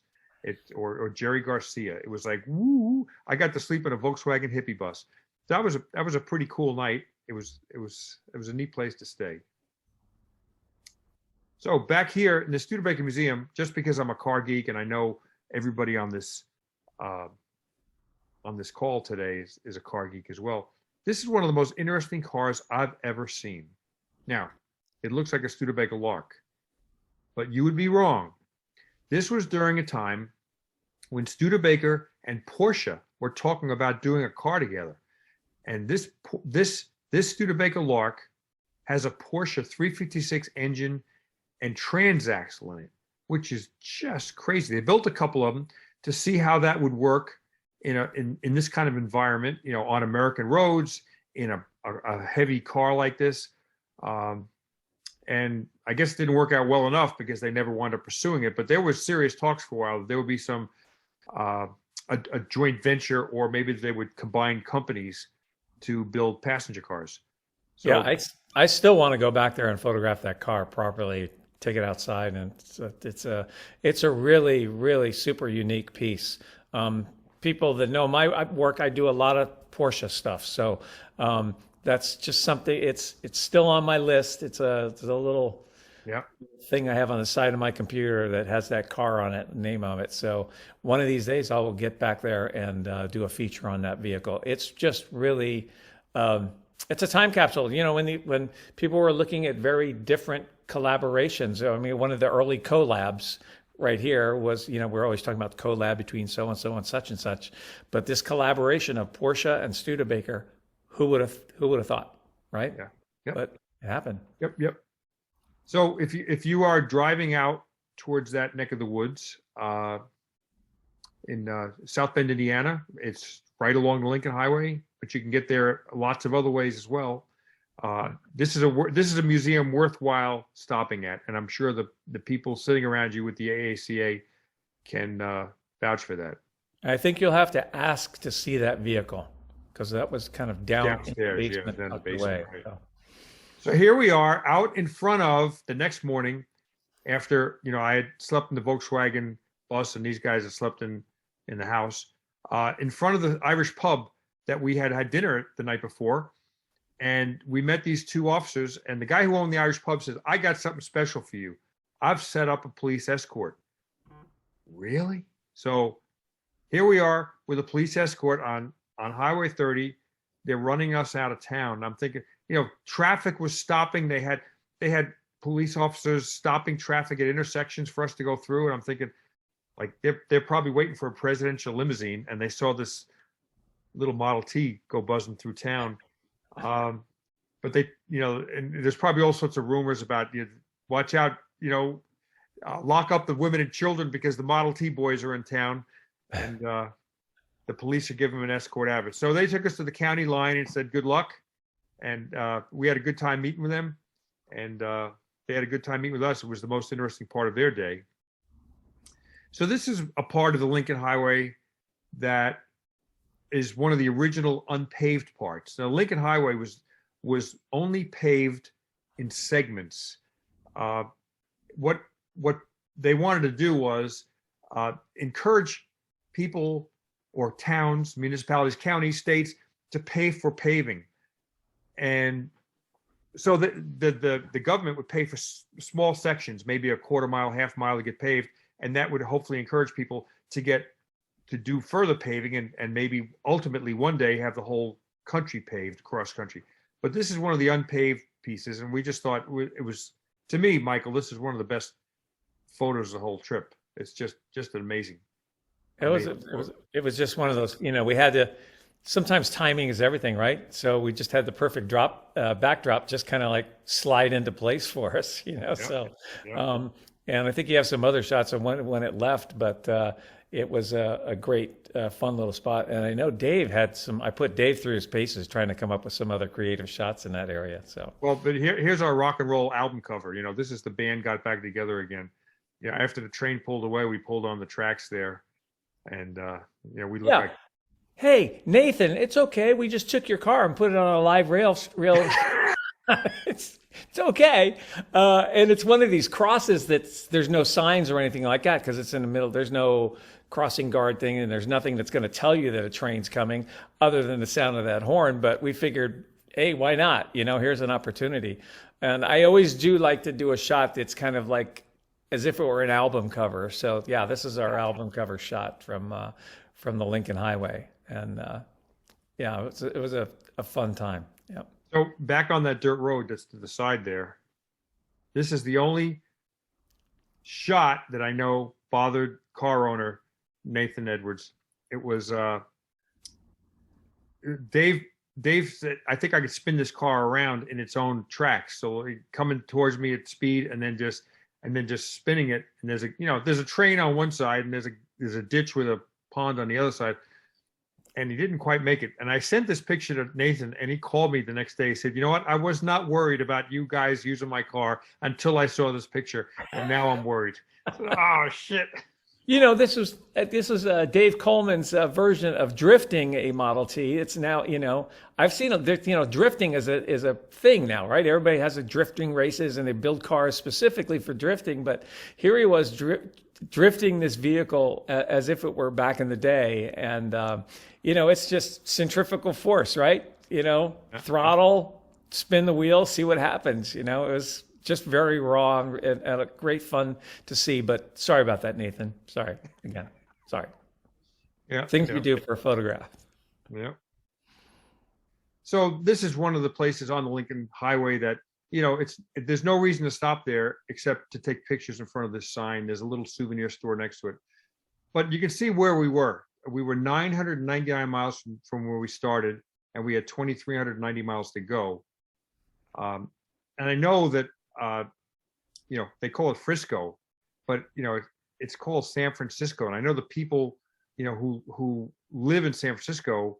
or Jerry Garcia. It was like, woo! I got to sleep in a Volkswagen hippie bus. That was a pretty cool night. It was a neat place to stay. So back here in the Studebaker Museum, just because I'm a car geek and I know everybody on this call today is a car geek as well. This is one of the most interesting cars I've ever seen. Now, it looks like a Studebaker Lark, but you would be wrong. This was during a time when Studebaker and Porsche were talking about doing a car together. And this Studebaker Lark has a Porsche 356 engine and transaxle in it, which is just crazy. They built a couple of them to see how that would work in this kind of environment, on American roads, in a heavy car like this. And I guess it didn't work out well enough because they never wound up pursuing it. But there was serious talks for a while. There would be some a joint venture, or maybe they would combine companies to build passenger cars. So, yeah, I still want to go back there and photograph that car properly, take it outside, and it's a really, really super unique piece. People that know my work, I do a lot of Porsche stuff, so that's just something. It's still on my list. It's a little thing I have on the side of my computer that has that car on it, name of it. So one of these days I will get back there and do a feature on that vehicle. It's just really, it's a time capsule. When people were looking at very different collaborations. I mean, one of the early collabs right here was, we're always talking about the collab between so and so and such, but this collaboration of Porsche and Studebaker, who would have thought, right? Yeah. Yep. But it happened. Yep. So if you are driving out towards that neck of the woods in South Bend, Indiana, it's right along the Lincoln Highway, but you can get there lots of other ways as well. This is a museum worthwhile stopping at, and I'm sure the people sitting around you with the AACA can vouch for that. I think you'll have to ask to see that vehicle, because that was kind of downstairs, in the basement, right. So here we are out in front of, the next morning after, I had slept in the Volkswagen bus and these guys had slept in the house, in front of the Irish pub that we had dinner the night before. And we met these two officers, and the guy who owned the Irish pub says, "I got something special for you. I've set up a police escort." Really? So here we are with a police escort on Highway 30. They're running us out of town. I'm thinking, traffic was stopping. They had police officers stopping traffic at intersections for us to go through. And I'm thinking, like, they're probably waiting for a presidential limousine, and they saw this little Model T go buzzing through town. But they, and there's probably all sorts of rumors about, watch out, lock up the women and children because the Model T boys are in town, and the police are giving them an escort out of it. So they took us to the county line and said, "Good luck." And we had a good time meeting with them, and they had a good time meeting with us. It was the most interesting part of their day. So this is a part of the Lincoln Highway that is one of the original unpaved parts. Now, Lincoln Highway was only paved in segments. What they wanted to do was encourage people or towns, municipalities, counties, states to pay for paving. And so the government would pay for small sections, maybe a quarter mile, half mile to get paved. And that would hopefully encourage people to do further paving and maybe ultimately one day have the whole country paved, cross country. But this is one of the unpaved pieces. And we just thought it was, to me, Michael, this is one of the best photos of the whole trip. It's just amazing. It was just one of those, we had to, sometimes timing is everything, right? So we just had the perfect backdrop just kind of like slide into place for us, so, and I think you have some other shots of when it left, but it was a great, fun little spot. And I know Dave I put Dave through his paces trying to come up with some other creative shots in that area. So, well, but here's our rock and roll album cover. This is the band got back together again. After the train pulled away, we pulled on the tracks there. And, we look like. Hey, Nathan, it's okay. We just took your car and put it on a live rail. It's okay. And it's one of these crosses there's no signs or anything like that because it's in the middle. There's no crossing guard thing, and there's nothing that's going to tell you that a train's coming other than the sound of that horn. But we figured, hey, why not? Here's an opportunity. And I always do like to do a shot that's kind of like as if it were an album cover. So yeah, this is our album cover shot from the Lincoln Highway. And it was a fun time. Yeah. So back on that dirt road that's to the side there, this is the only shot that I know bothered car owner Nathan Edwards. It was Dave said, "I think I could spin this car around in its own tracks." So he coming towards me at speed and then just spinning it. And there's a train on one side and there's a ditch with a pond on the other side. And he didn't quite make it. And I sent this picture to Nathan, and he called me the next day. He said, "You know what? I was not worried about you guys using my car until I saw this picture, and now I'm worried." Oh shit! This was Dave Coleman's version of drifting a Model T. It's now I've seen drifting is a thing now, right? Everybody has a drifting races, and they build cars specifically for drifting. But here he was drifting this vehicle as if it were back in the day, and it's just centrifugal force, right? Throttle, spin the wheel, see what happens. It was just very raw and a great fun to see. But sorry about that, Nathan. Sorry again. Sorry. Yeah. Things we do for a photograph. Yeah. So this is one of the places on the Lincoln Highway that there's no reason to stop there except to take pictures in front of this sign. There's a little souvenir store next to it. But you can see where we were. We were 999 miles from where we started, and we had 2,390 miles to go. And I know that, they call it Frisco, but, it's called San Francisco. And I know the people, who live in San Francisco,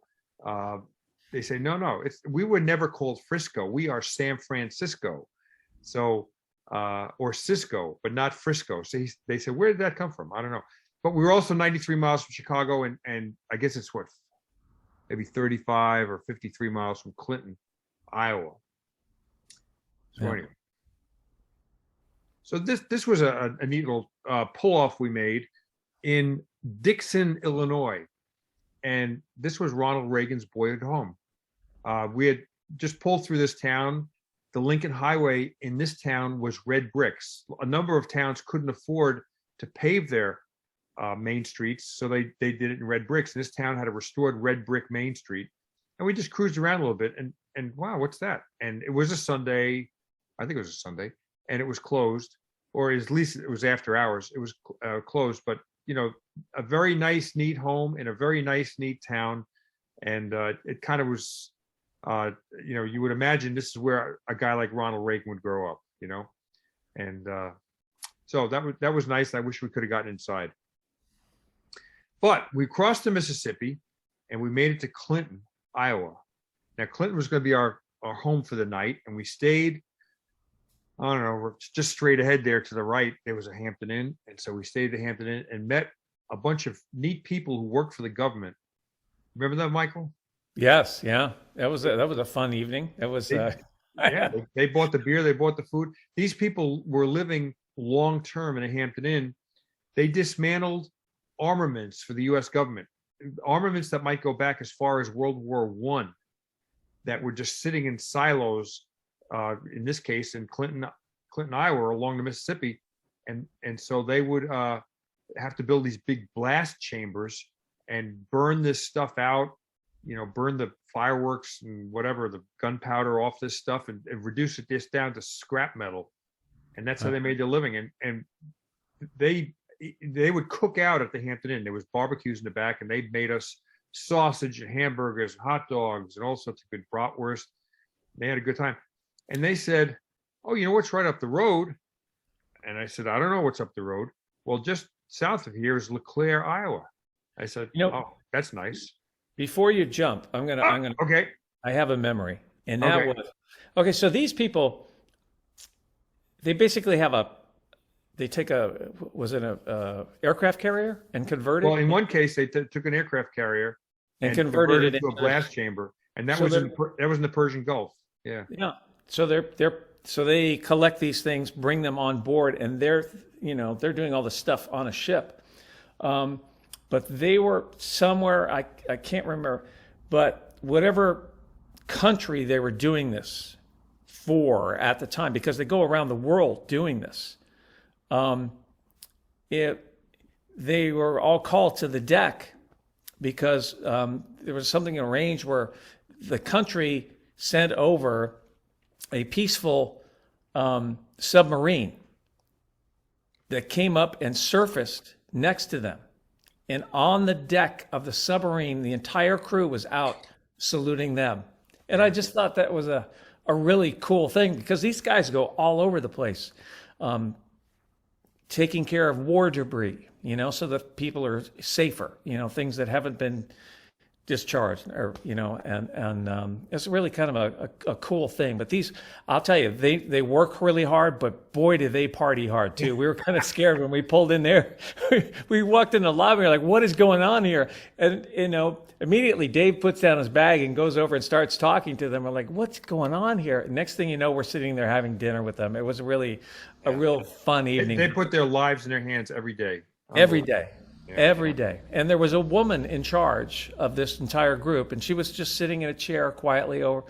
they say, no, we were never called Frisco. We are San Francisco. So, or Cisco, but not Frisco. So they said, where did that come from? I don't know. But we were also 93 miles from Chicago, and I guess it's maybe 35 or 53 miles from Clinton, Iowa. So anyway. So this was a neat little pull-off we made in Dixon, Illinois. And this was Ronald Reagan's boyhood home. We had just pulled through this town. The Lincoln Highway in this town was red bricks. A number of towns couldn't afford to pave their main streets, so they did it in red bricks. And this town had a restored red brick main street, and we just cruised around a little bit. And wow, what's that? And it was a Sunday, I think it was a Sunday, and it was closed, or at least it was after hours. It was closed, but a very nice, neat home in a very nice, neat town, and it kind of was. You would imagine this is where a guy like Ronald Reagan would grow up, and so that was nice. I wish we could have gotten inside, but we crossed the Mississippi and we made it to Clinton, Iowa. Now Clinton was going to be our home for the night, and we stayed. I don't know, just straight ahead there to the right, there was a Hampton Inn, and so we stayed at the Hampton Inn and met a bunch of neat people who worked for the government. Remember that, Michael? Yes, yeah, that was a fun evening. It was. They bought the beer, they bought the food. These people were living long term in a Hampton Inn. They dismantled armaments for the U.S. government, armaments that might go back as far as World War I, that were just sitting in silos. In this case, in Clinton, Iowa, along the Mississippi, and so they would have to build these big blast chambers and burn this stuff out. Burn the fireworks and whatever, the gunpowder off this stuff, and reduce it down to scrap metal. And that's how they made their living. And they would cook out at the Hampton Inn. There was barbecues in the back, and they made us sausage and hamburgers, hot dogs, and all sorts of good bratwurst. They had a good time. And they said, "Oh, you know what's right up the road?" And I said, "I don't know what's up the road." "Well, just south of here is LeClaire, Iowa." I said, "Oh, that's nice." Before you jump, I'm gonna. Okay. I have a memory, and that was okay. So these people, they basically take a aircraft carrier and convert it. Well, in one case, they took an aircraft carrier and converted it into a blast chamber, and that was in the Persian Gulf. Yeah. Yeah. So they collect these things, bring them on board, and they're doing all the stuff on a ship. But they were somewhere, I can't remember, but whatever country they were doing this for at the time, because they go around the world doing this, they were all called to the deck because there was something arranged where the country sent over a peaceful submarine that came up and surfaced next to them. And on the deck of the submarine, the entire crew was out saluting them. And I just thought that was a really cool thing, because these guys go all over the place, taking care of war debris, so that people are safer, things that haven't been discharged, or and it's really kind of a cool thing. But these, I'll tell you, they work really hard, but boy, do they party hard too. We were kind of scared when we pulled in there. We walked in the lobby, we were like, what is going on here? And immediately Dave puts down his bag and goes over and starts talking to them. We're like, what's going on here? Next thing you know, we're sitting there having dinner with them. It was really a real fun evening. They put their lives in their hands every day. Every day. Yeah. Every day. And there was a woman in charge of this entire group, and she was just sitting in a chair quietly over.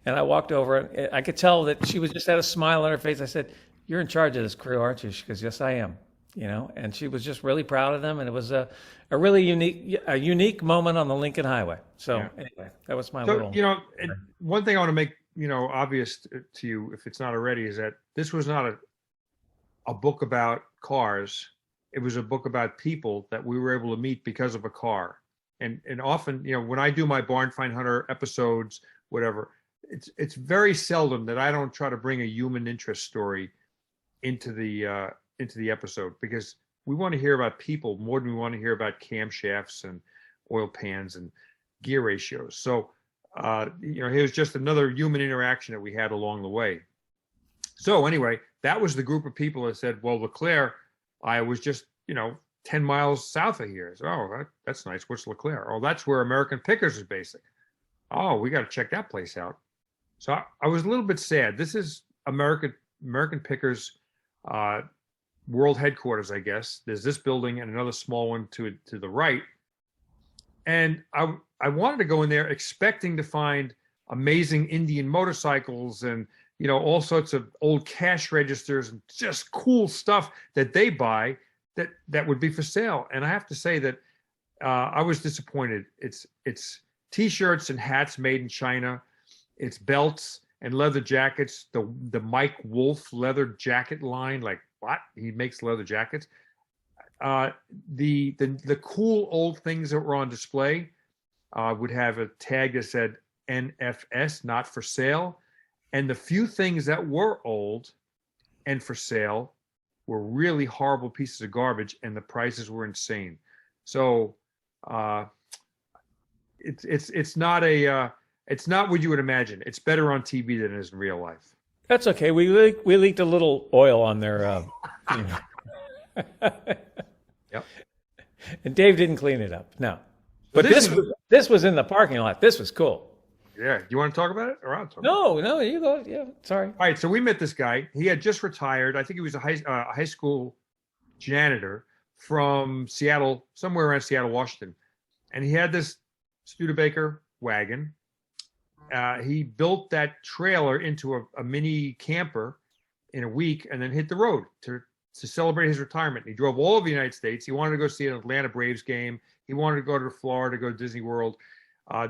And I walked over, and I could tell that she was just had a smile on her face. I said, "You're in charge of this crew, aren't you?" She goes, "Yes, I am." And she was just really proud of them, and it was a really unique moment on the Lincoln Highway. So anyway, that was my little. One thing I want to make obvious to you, if it's not already, is that this was not a book about cars. It was a book about people that we were able to meet because of a car. And often, when I do my Barn Find Hunter episodes, whatever, it's very seldom that I don't try to bring a human interest story into the episode, because we want to hear about people more than we want to hear about camshafts and oil pans and gear ratios. So, here's just another human interaction that we had along the way. So anyway, that was the group of people that said, well, LeClaire, I was just, 10 miles south of here. So, that's nice. What's LeClaire? Oh, that's where American Pickers is based. Oh, we got to check that place out. So I was a little bit sad. This is American Pickers world headquarters, I guess. There's this building and another small one to the right. And I wanted to go in there expecting to find amazing Indian motorcycles and, all sorts of old cash registers and just cool stuff that they buy that would be for sale. And I have to say that I was disappointed. It's T-shirts and hats made in China. It's belts and leather jackets. The Mike Wolf leather jacket line, like what? He makes leather jackets. The cool old things that were on display would have a tag that said NFS, not for sale. And the few things that were old and for sale were really horrible pieces of garbage, and the prices were insane. So it's not what you would imagine. It's better on TV than it is in real life. That's okay. We leaked a little oil on their. Yep. And Dave didn't clean it up. No. But this was in the parking lot. This was cool. Yeah. Do you want to talk about it? Or I'll talk No, you go. Yeah, sorry. All right. So we met this guy. He had just retired. I think he was a high school janitor from Seattle, somewhere around Seattle, Washington. And he had this Studebaker wagon. He built that trailer into a mini camper in a week and then hit the road to celebrate his retirement. He drove all over the United States. He wanted to go see an Atlanta Braves game. He wanted to go to Florida, go to Disney World.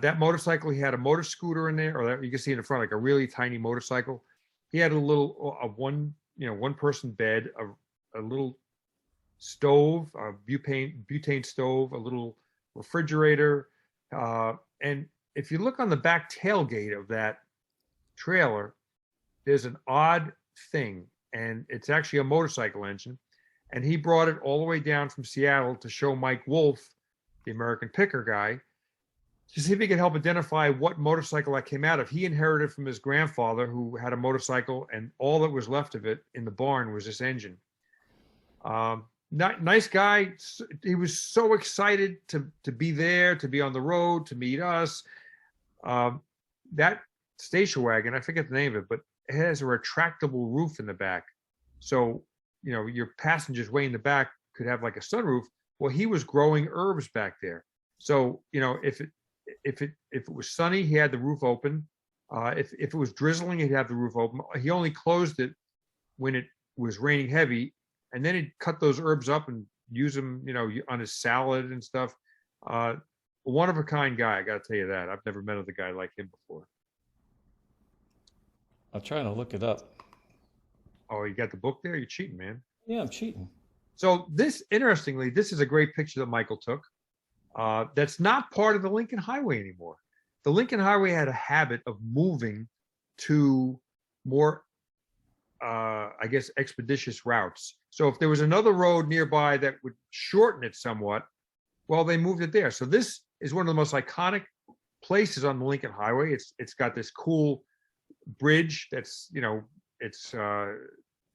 That motorcycle, he had a motor scooter in there, or that, you can see in the front, like a really tiny motorcycle. He had a one person bed, a little stove, a butane stove, a little refrigerator. And if you look on the back tailgate of that trailer, there's an odd thing, and it's actually a motorcycle engine. And he brought it all the way down from Seattle to show Mike Wolf, the American picker guy, to see if he could help identify what motorcycle that came out of. He inherited from his grandfather, who had a motorcycle, and all that was left of it in the barn was this engine. Nice guy. He was so excited to be there, to be on the road, to meet us. That station wagon, I forget the name of it, but it has a retractable roof in the back. So, your passengers way in the back could have like a sunroof. Well, he was growing herbs back there. So, if it was sunny, he had the roof open. If it was drizzling, he'd have the roof open. He only closed it when it was raining heavy, and then he'd cut those herbs up and use them, on his salad and stuff. One of a kind guy, I got to tell you that. I've never met a guy like him before. I'm trying to look it up. Oh, you got the book there? You're cheating, man. Yeah, I'm cheating. So interestingly, this is a great picture that Michael took. That's not part of the Lincoln Highway anymore. The Lincoln Highway had a habit of moving to more, I guess, expeditious routes. So if there was another road nearby that would shorten it somewhat, well, they moved it there. So this is one of the most iconic places on the Lincoln Highway. It's got this cool bridge that's, it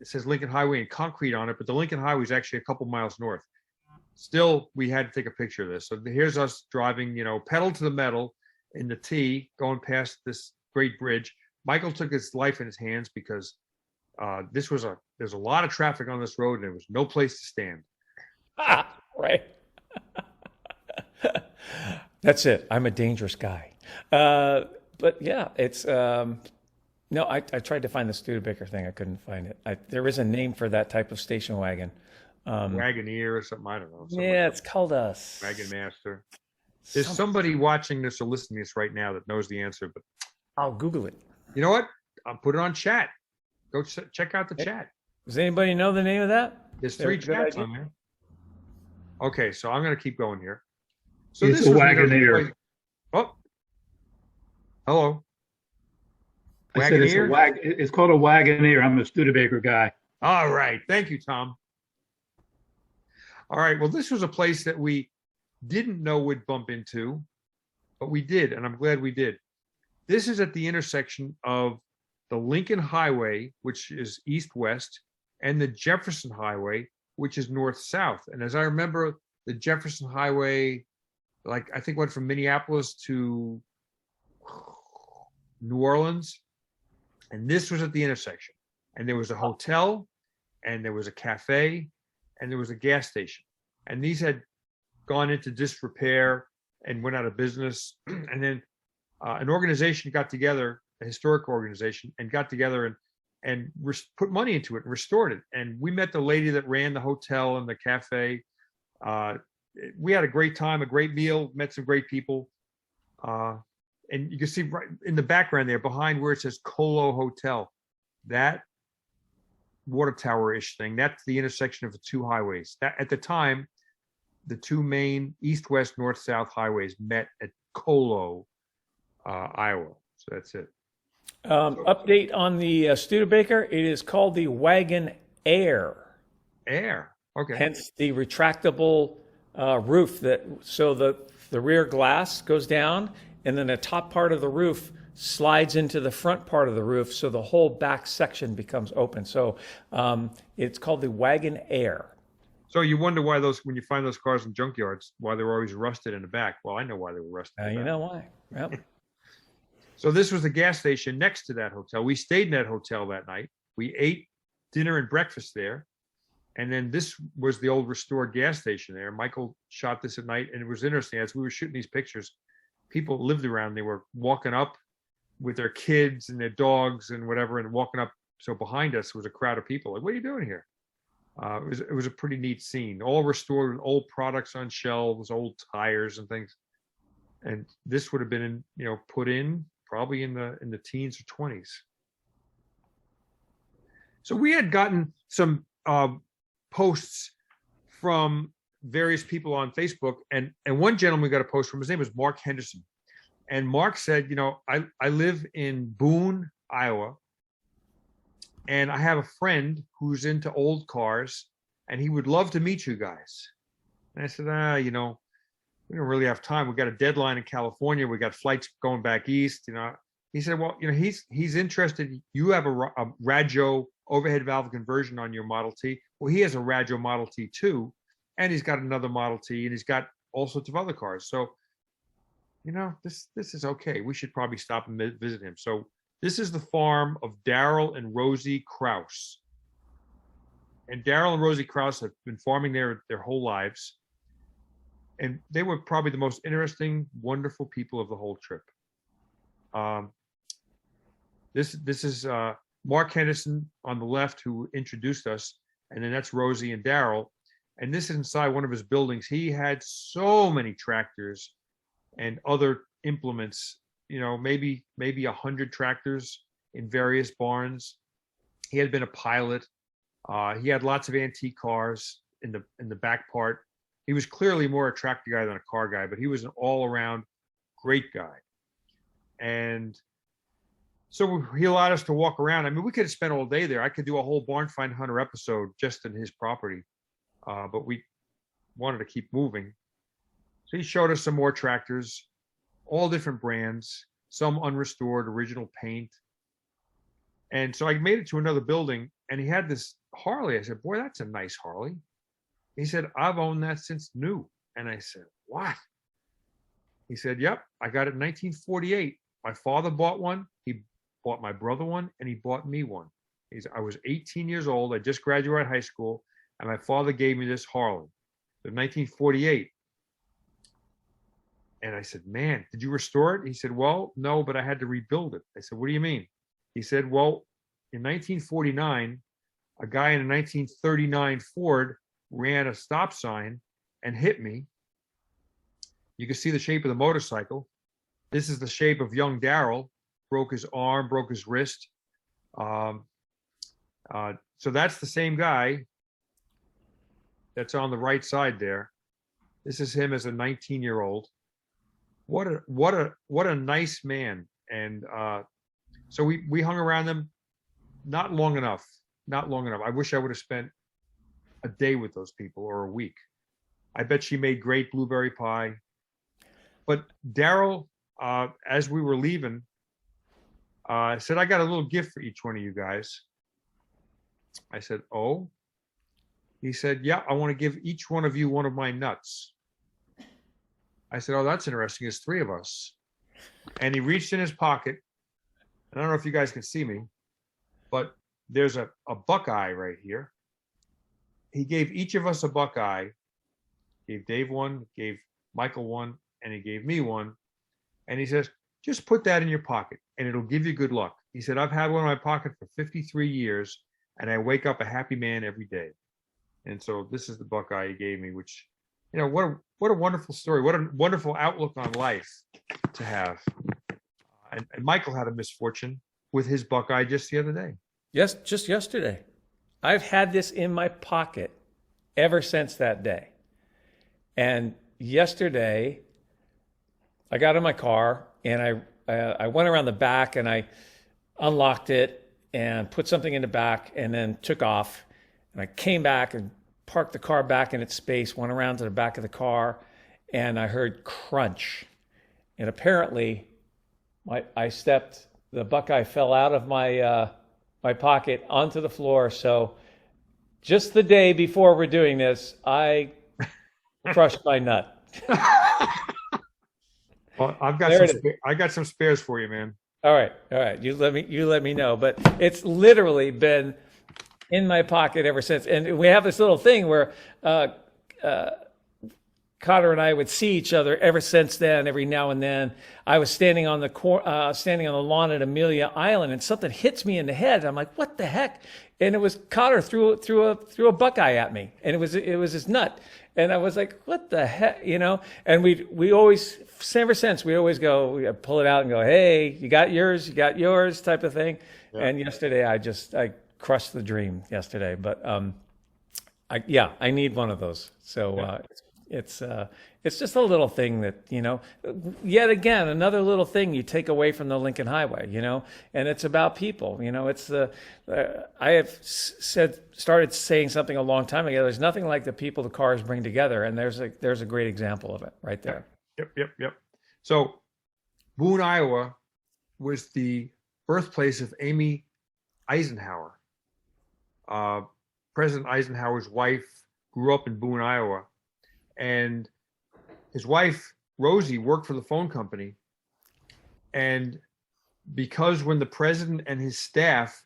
says Lincoln Highway in concrete on it, but the Lincoln Highway is actually a couple miles north. Still, we had to take a picture of this. So here's us driving, pedal to the metal in the T, going past this great bridge. Michael took his life in his hands because there's a lot of traffic on this road and there was no place to stand. Right. That's it. I'm a dangerous guy. But yeah, it's no. I tried to find the Studebaker thing. I couldn't find it. There is a name for that type of station wagon. Wagoneer or something. I don't know. Yeah, it's called a Wagon Master. There's somebody watching this or listening to this right now that knows the answer, but I'll Google it. You know what? I'll put it on chat. Go check out the chat. Does anybody know the name of that? There's 3 chats on there. Okay, so I'm going to keep going here. So it's a Wagoneer. Oh, hello. I said it's called a Wagoneer. I'm a Studebaker guy. All right. Thank you, Tom. All right. Well, this was a place that we didn't know we'd bump into, but we did, and I'm glad we did. This is at the intersection of the Lincoln Highway, which is east-west, and the Jefferson Highway, which is north-south. And as I remember, the Jefferson Highway, I think went from Minneapolis to New Orleans. And this was at the intersection. And there was a hotel, and there was a cafe, and there was a gas station. And these had gone into disrepair and went out of business. And then an organization got together, a historic organization, and got together and put money into it and restored it. And we met the lady that ran the hotel and the cafe. We had a great time, a great meal, met some great people. And you can see right in the background there, behind where it says Colo Hotel, that water tower-ish thing, that's the intersection of the two highways. That, at the time, the two main east-west, north-south highways met at Colo, Iowa. So that's it. Update on the Studebaker. It is called the Wagon Air. Air. Okay. Hence the retractable roof. So the rear glass goes down, and then the top part of the roof slides into the front part of the roof, so the whole back section becomes open. So it's called the Wagon Air. So you wonder why when you find those cars in junkyards, why they're always rusted in the back. Well, I know why they were rusted. You know why? Yep. So this was the gas station next to that hotel. We stayed in that hotel that night. We ate dinner and breakfast there. And then this was the old restored gas station there. Michael shot this at night, and it was interesting. As we were shooting these pictures, people lived around. They were walking up with their kids and their dogs and whatever, and walking up. So behind us was a crowd of people. Like, what are you doing here? It was a pretty neat scene. All restored with old products on shelves, old tires and things. And this would have been, put in probably in the teens or 20s. So we had gotten some posts from various people on Facebook, and one gentleman we got a post from. His name was Mark Henderson, and Mark said, I live in Boone, Iowa, and I have a friend who's into old cars, and he would love to meet you guys. And I said, we don't really have time. We got a deadline in California. We got flights going back east. He said, well, he's interested. You have a Radjo overhead valve conversion on your Model T. Well, he has a Radjo Model T too, and he's got another Model T, and he's got all sorts of other cars. So, this is okay. We should probably stop and visit him. So this is the farm of Daryl and Rosie Krauss. And Daryl and Rosie Krauss have been farming there their whole lives. And they were probably the most interesting, wonderful people of the whole trip. This is Mark Henderson on the left, who introduced us, and then that's Rosie and Daryl. And this is inside one of his buildings. He had so many tractors and other implements, maybe 100 tractors in various barns. He had been a pilot. He had lots of antique cars in the back part. He was clearly more a tractor guy than a car guy, but he was an all-around great guy. And so he allowed us to walk around. I mean, we could have spent all day there. I could do a whole Barn Find Hunter episode just in his property, but we wanted to keep moving. So he showed us some more tractors, all different brands, some unrestored, original paint. And so I made it to another building, and he had this Harley. I said, boy, that's a nice Harley. He said, I've owned that since new. And I said, what? He said, yep, I got it in 1948. My father bought one. He bought my brother one, and he bought me one. I was 18 years old. I just graduated high school, and my father gave me this Harley in 1948. And I said, man, did you restore it? He said, well, no, but I had to rebuild it. I said, what do you mean? He said, well, in 1949, a guy in a 1939 Ford ran a stop sign and hit me. You can see the shape of the motorcycle. This is the shape of young Daryl. Broke his arm, broke his wrist. So that's the same guy that's on the right side there. This is him as a 19-year-old. What a nice man. And so we hung around them not long enough. I wish I would have spent a day with those people, or a week. I bet she made great blueberry pie. But Daryl, as we were leaving, said, I got a little gift for each one of you guys. I said, oh? He said, yeah, I want to give each one of you one of my nuts. I said, oh, that's interesting. There's three of us. And he reached in his pocket. And I don't know if you guys can see me, but there's a Buckeye right here. He gave each of us a Buckeye. Gave Dave one, gave Michael one, and he gave me one. And he says, just put that in your pocket and it'll give you good luck. He said, I've had one in my pocket for 53 years and I wake up a happy man every day. And so this is the Buckeye he gave me, which, what a wonderful story. What a wonderful outlook on life to have. And Michael had a misfortune with his Buckeye just the other day. Yes, just yesterday. I've had this in my pocket ever since that day. And yesterday, I got in my car and I went around the back and I unlocked it and put something in the back and then took off. And I came back and parked the car back in its space, went around to the back of the car, and I heard crunch. And apparently, the Buckeye fell out of my my pocket onto the floor. So just the day before we're doing this, I crushed my nut. Well, I got some spares for you, man. All right. You let me know. But it's literally been in my pocket ever since. And we have this little thing where Cotter and I would see each other ever since then. Every now and then, I was standing on the lawn at Amelia Island, and something hits me in the head. I'm like, "What the heck?" And it was Cotter threw a Buckeye at me, and it was his nut. And I was like, "What the heck?" And we always, ever since, we always we pull it out and go, "Hey, you got yours, type of thing. Yeah. And yesterday, I crushed the dream yesterday, but I need one of those. So. Yeah. It's just a little thing that, yet again, another little thing you take away from the Lincoln Highway, and it's about people, it's I have started saying something a long time ago. There's nothing like the people the cars bring together. And there's a great example of it right there. Yep. So Boone, Iowa was the birthplace of Amy Eisenhower. President Eisenhower's wife grew up in Boone, Iowa. And his wife, Rosie, worked for the phone company. And because when the president and his staff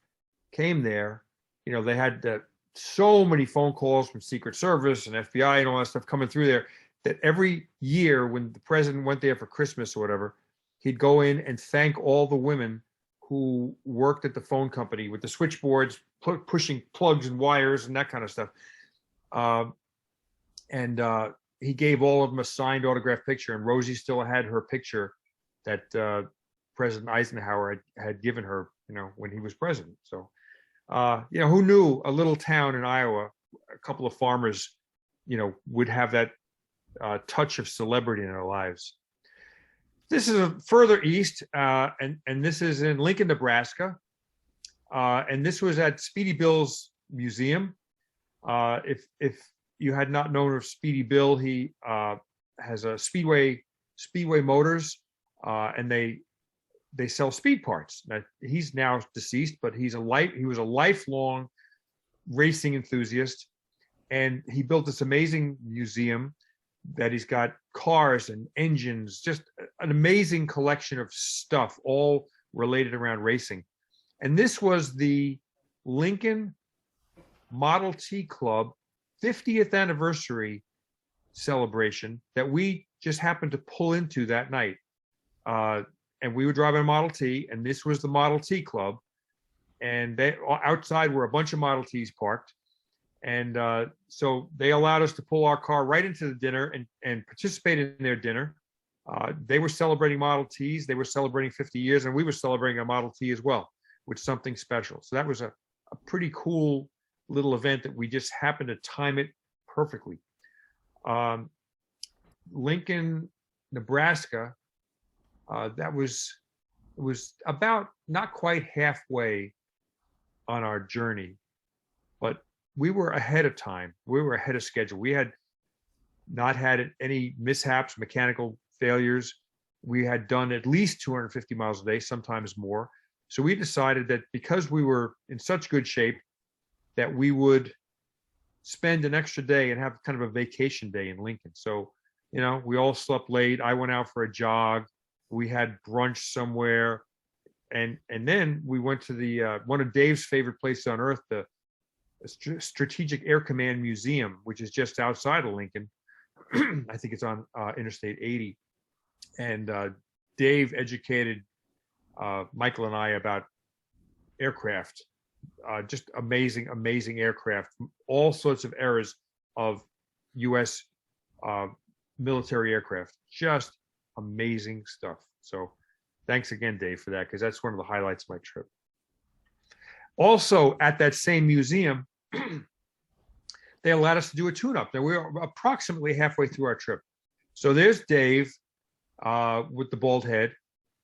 came there, they had so many phone calls from Secret Service and FBI and all that stuff coming through there, that every year when the president went there for Christmas or whatever, he'd go in and thank all the women who worked at the phone company with the switchboards, pushing plugs and wires and that kind of stuff. He gave all of them a signed autographed picture, and Rosie still had her picture that President Eisenhower had given her, when he was president. So, who knew a little town in Iowa, a couple of farmers, would have that touch of celebrity in their lives. This is further east, and this is in Lincoln, Nebraska, and this was at Speedy Bill's museum. If you had not known of Speedy Bill, he has a Speedway Motors, and they sell speed parts. Now, he's now deceased, but he was a lifelong racing enthusiast, and he built this amazing museum that he's got cars and engines, just an amazing collection of stuff, all related around racing. And this was the Lincoln Model T Club 50th anniversary celebration that we just happened to pull into that night. And we were driving a Model T, and this was the Model T Club. And outside were a bunch of Model Ts parked. And so they allowed us to pull our car right into the dinner and participate in their dinner. They were celebrating Model Ts. They were celebrating 50 years, and we were celebrating a Model T as well, with something special. So that was a pretty cool little event that we just happened to time it perfectly. Lincoln, Nebraska, it was about not quite halfway on our journey, but we were ahead of time. We were ahead of schedule. We had not had any mishaps, mechanical failures. We had done at least 250 miles a day, sometimes more. So we decided that because we were in such good shape, that we would spend an extra day and have kind of a vacation day in Lincoln. So, we all slept late. I went out for a jog. We had brunch somewhere. And then we went to the one of Dave's favorite places on earth, the Strategic Air Command Museum, which is just outside of Lincoln. I think it's on Interstate 80. And Dave educated Michael and I about aircraft. Just amazing, amazing aircraft. All sorts of eras of U.S. Military aircraft. Just amazing stuff. So thanks again, Dave, for that, because that's one of the highlights of my trip. Also, at that same museum, they allowed us to do a tune-up. Now, we were approximately halfway through our trip. So there's Dave with the bald head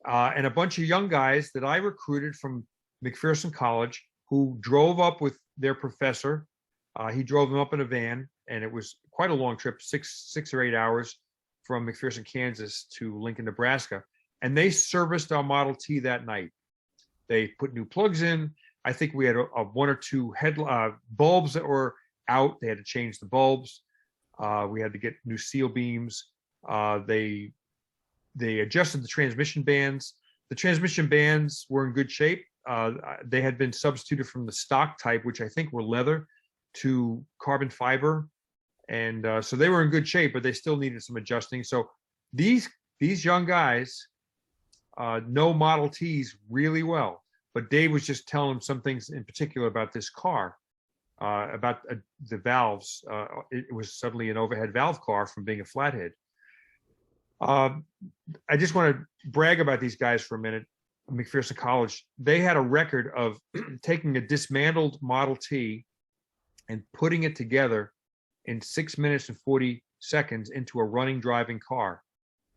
and a bunch of young guys that I recruited from McPherson College who drove up with their professor. He drove them up in a van, and it was quite a long trip, six or 8 hours from McPherson, Kansas to Lincoln, Nebraska. And they serviced our Model T that night. They put new plugs in. I think we had a one or two bulbs that were out. They had to change the bulbs. We had to get new seal beams. They adjusted the transmission bands. The transmission bands were in good shape. They had been substituted from the stock type, which I think were leather, to carbon fiber. And so they were in good shape, but they still needed some adjusting. So these young guys know Model Ts really well. But Dave was just telling them some things in particular about this car, about the valves. It was suddenly an overhead valve car from being a flathead. I just want to brag about these guys for a minute. McPherson College, they had a record of taking a dismantled Model T and putting it together in 6 minutes and 40 seconds into a running driving car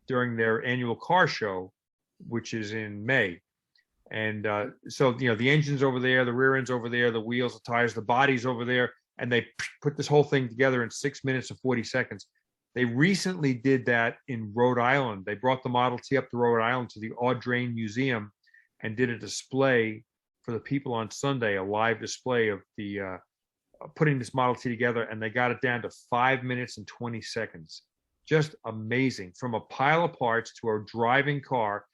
during their annual car show, which is in May. And so, you know, the engine's over there, the rear end's over there, the wheels, the tires, the body's over there, and they put this whole thing together in 6 minutes and 40 seconds. They recently did that in Rhode Island. They brought the Model T up to Rhode Island to the Audrain Museum and did a display for the people on Sunday, a live display of the putting this Model T together, and they got it down to 5 minutes and 20 seconds. Just amazing. From a pile of parts to a driving car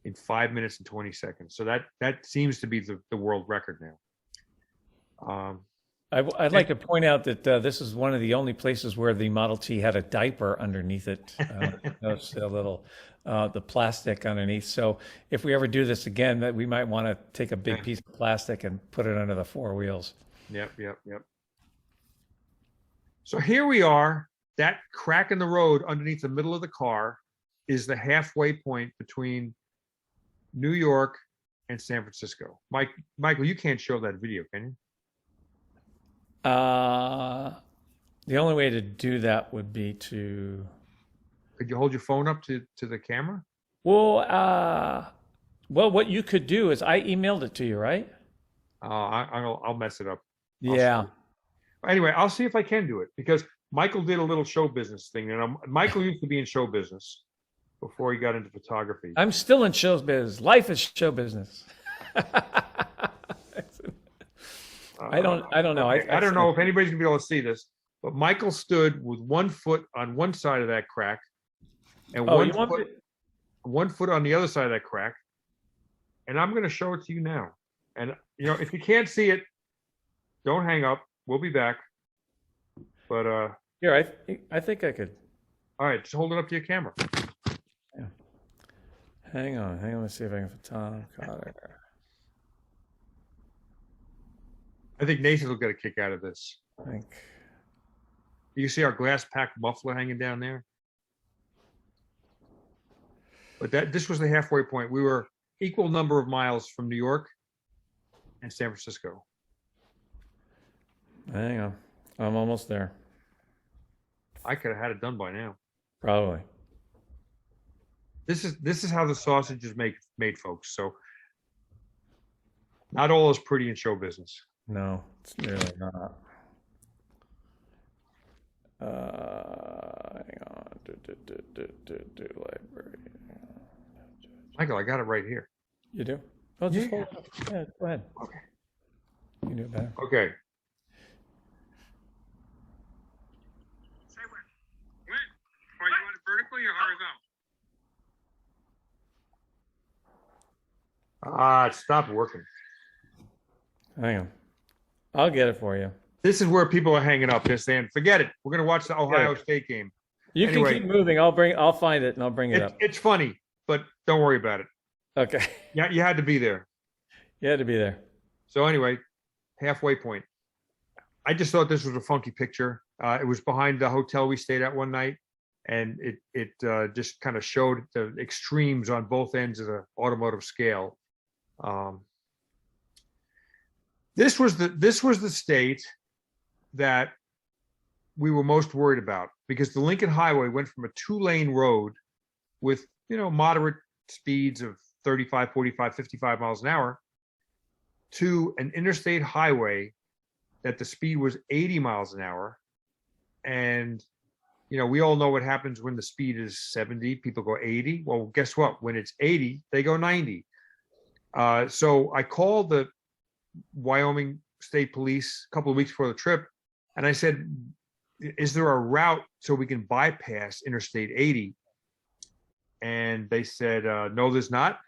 in 5 minutes and 20 seconds. So that seems to be the world record now. I'd like to point out that this is one of the only places where the Model T had a diaper underneath it. Notice a little, the plastic underneath. So if we ever do this again, that we might want to take a big piece of plastic and put it under the four wheels. Yep. So here we are. That crack in the road underneath the middle of the car is the halfway point between New York and San Francisco. Michael, you can't show that video, can you? The only way to do that would be to. Could you hold your phone up to the camera? Well, what you could do is I emailed it to you, right? I'll mess it up. Yeah. Anyway, I'll see if I can do it because Michael did a little show business thing, and Michael used to be in show business before he got into photography. I'm still in show business. Life is show business. I don't know. I don't know if anybody's gonna be able to see this, but Michael stood with 1 foot on one side of that crack, and one foot on the other side of that crack. And I'm gonna show it to you now. And you know, if you can't see it, don't hang up. We'll be back. But here, I think I could. All right, just hold it up to your camera. Yeah. Hang on. Let's see if I can fit Tom Cotter. I think Nathan will get a kick out of this. You see our glass packed muffler hanging down there? But this was the halfway point. We were equal number of miles from New York and San Francisco. Hang on. I'm almost there. I could have had it done by now. Probably. This is how the sausage is made, folks. So not all is pretty in show business. No, it's really not. Hang on. Do library. Michael, I got it right here. You do? Oh, just hold it up. Yeah, go ahead. Okay. You can do it better. Okay. Say when? Or you want it vertically or horizontal? It stopped working. Hang on. I'll get it for you. This is where people are hanging up. They're saying, forget it. We're going to watch the Ohio State game. You can keep moving. I'll find it and I'll bring it up. It's funny, but don't worry about it. Okay. Yeah, you had to be there. You had to be there. So anyway, halfway point. I just thought this was a funky picture. It was behind the hotel we stayed at one night, and it just kind of showed the extremes on both ends of the automotive scale. This was the state that we were most worried about, because the Lincoln Highway went from a 2-lane road with, moderate speeds of 35, 45, 55 miles an hour to an interstate highway that the speed was 80 miles an hour. And, we all know what happens when the speed is 70, people go 80. Well, guess what? When it's 80, they go 90. So I called the Wyoming State Police a couple of weeks before the trip, and I said, is there a route so we can bypass Interstate 80? And they said, no, there's not.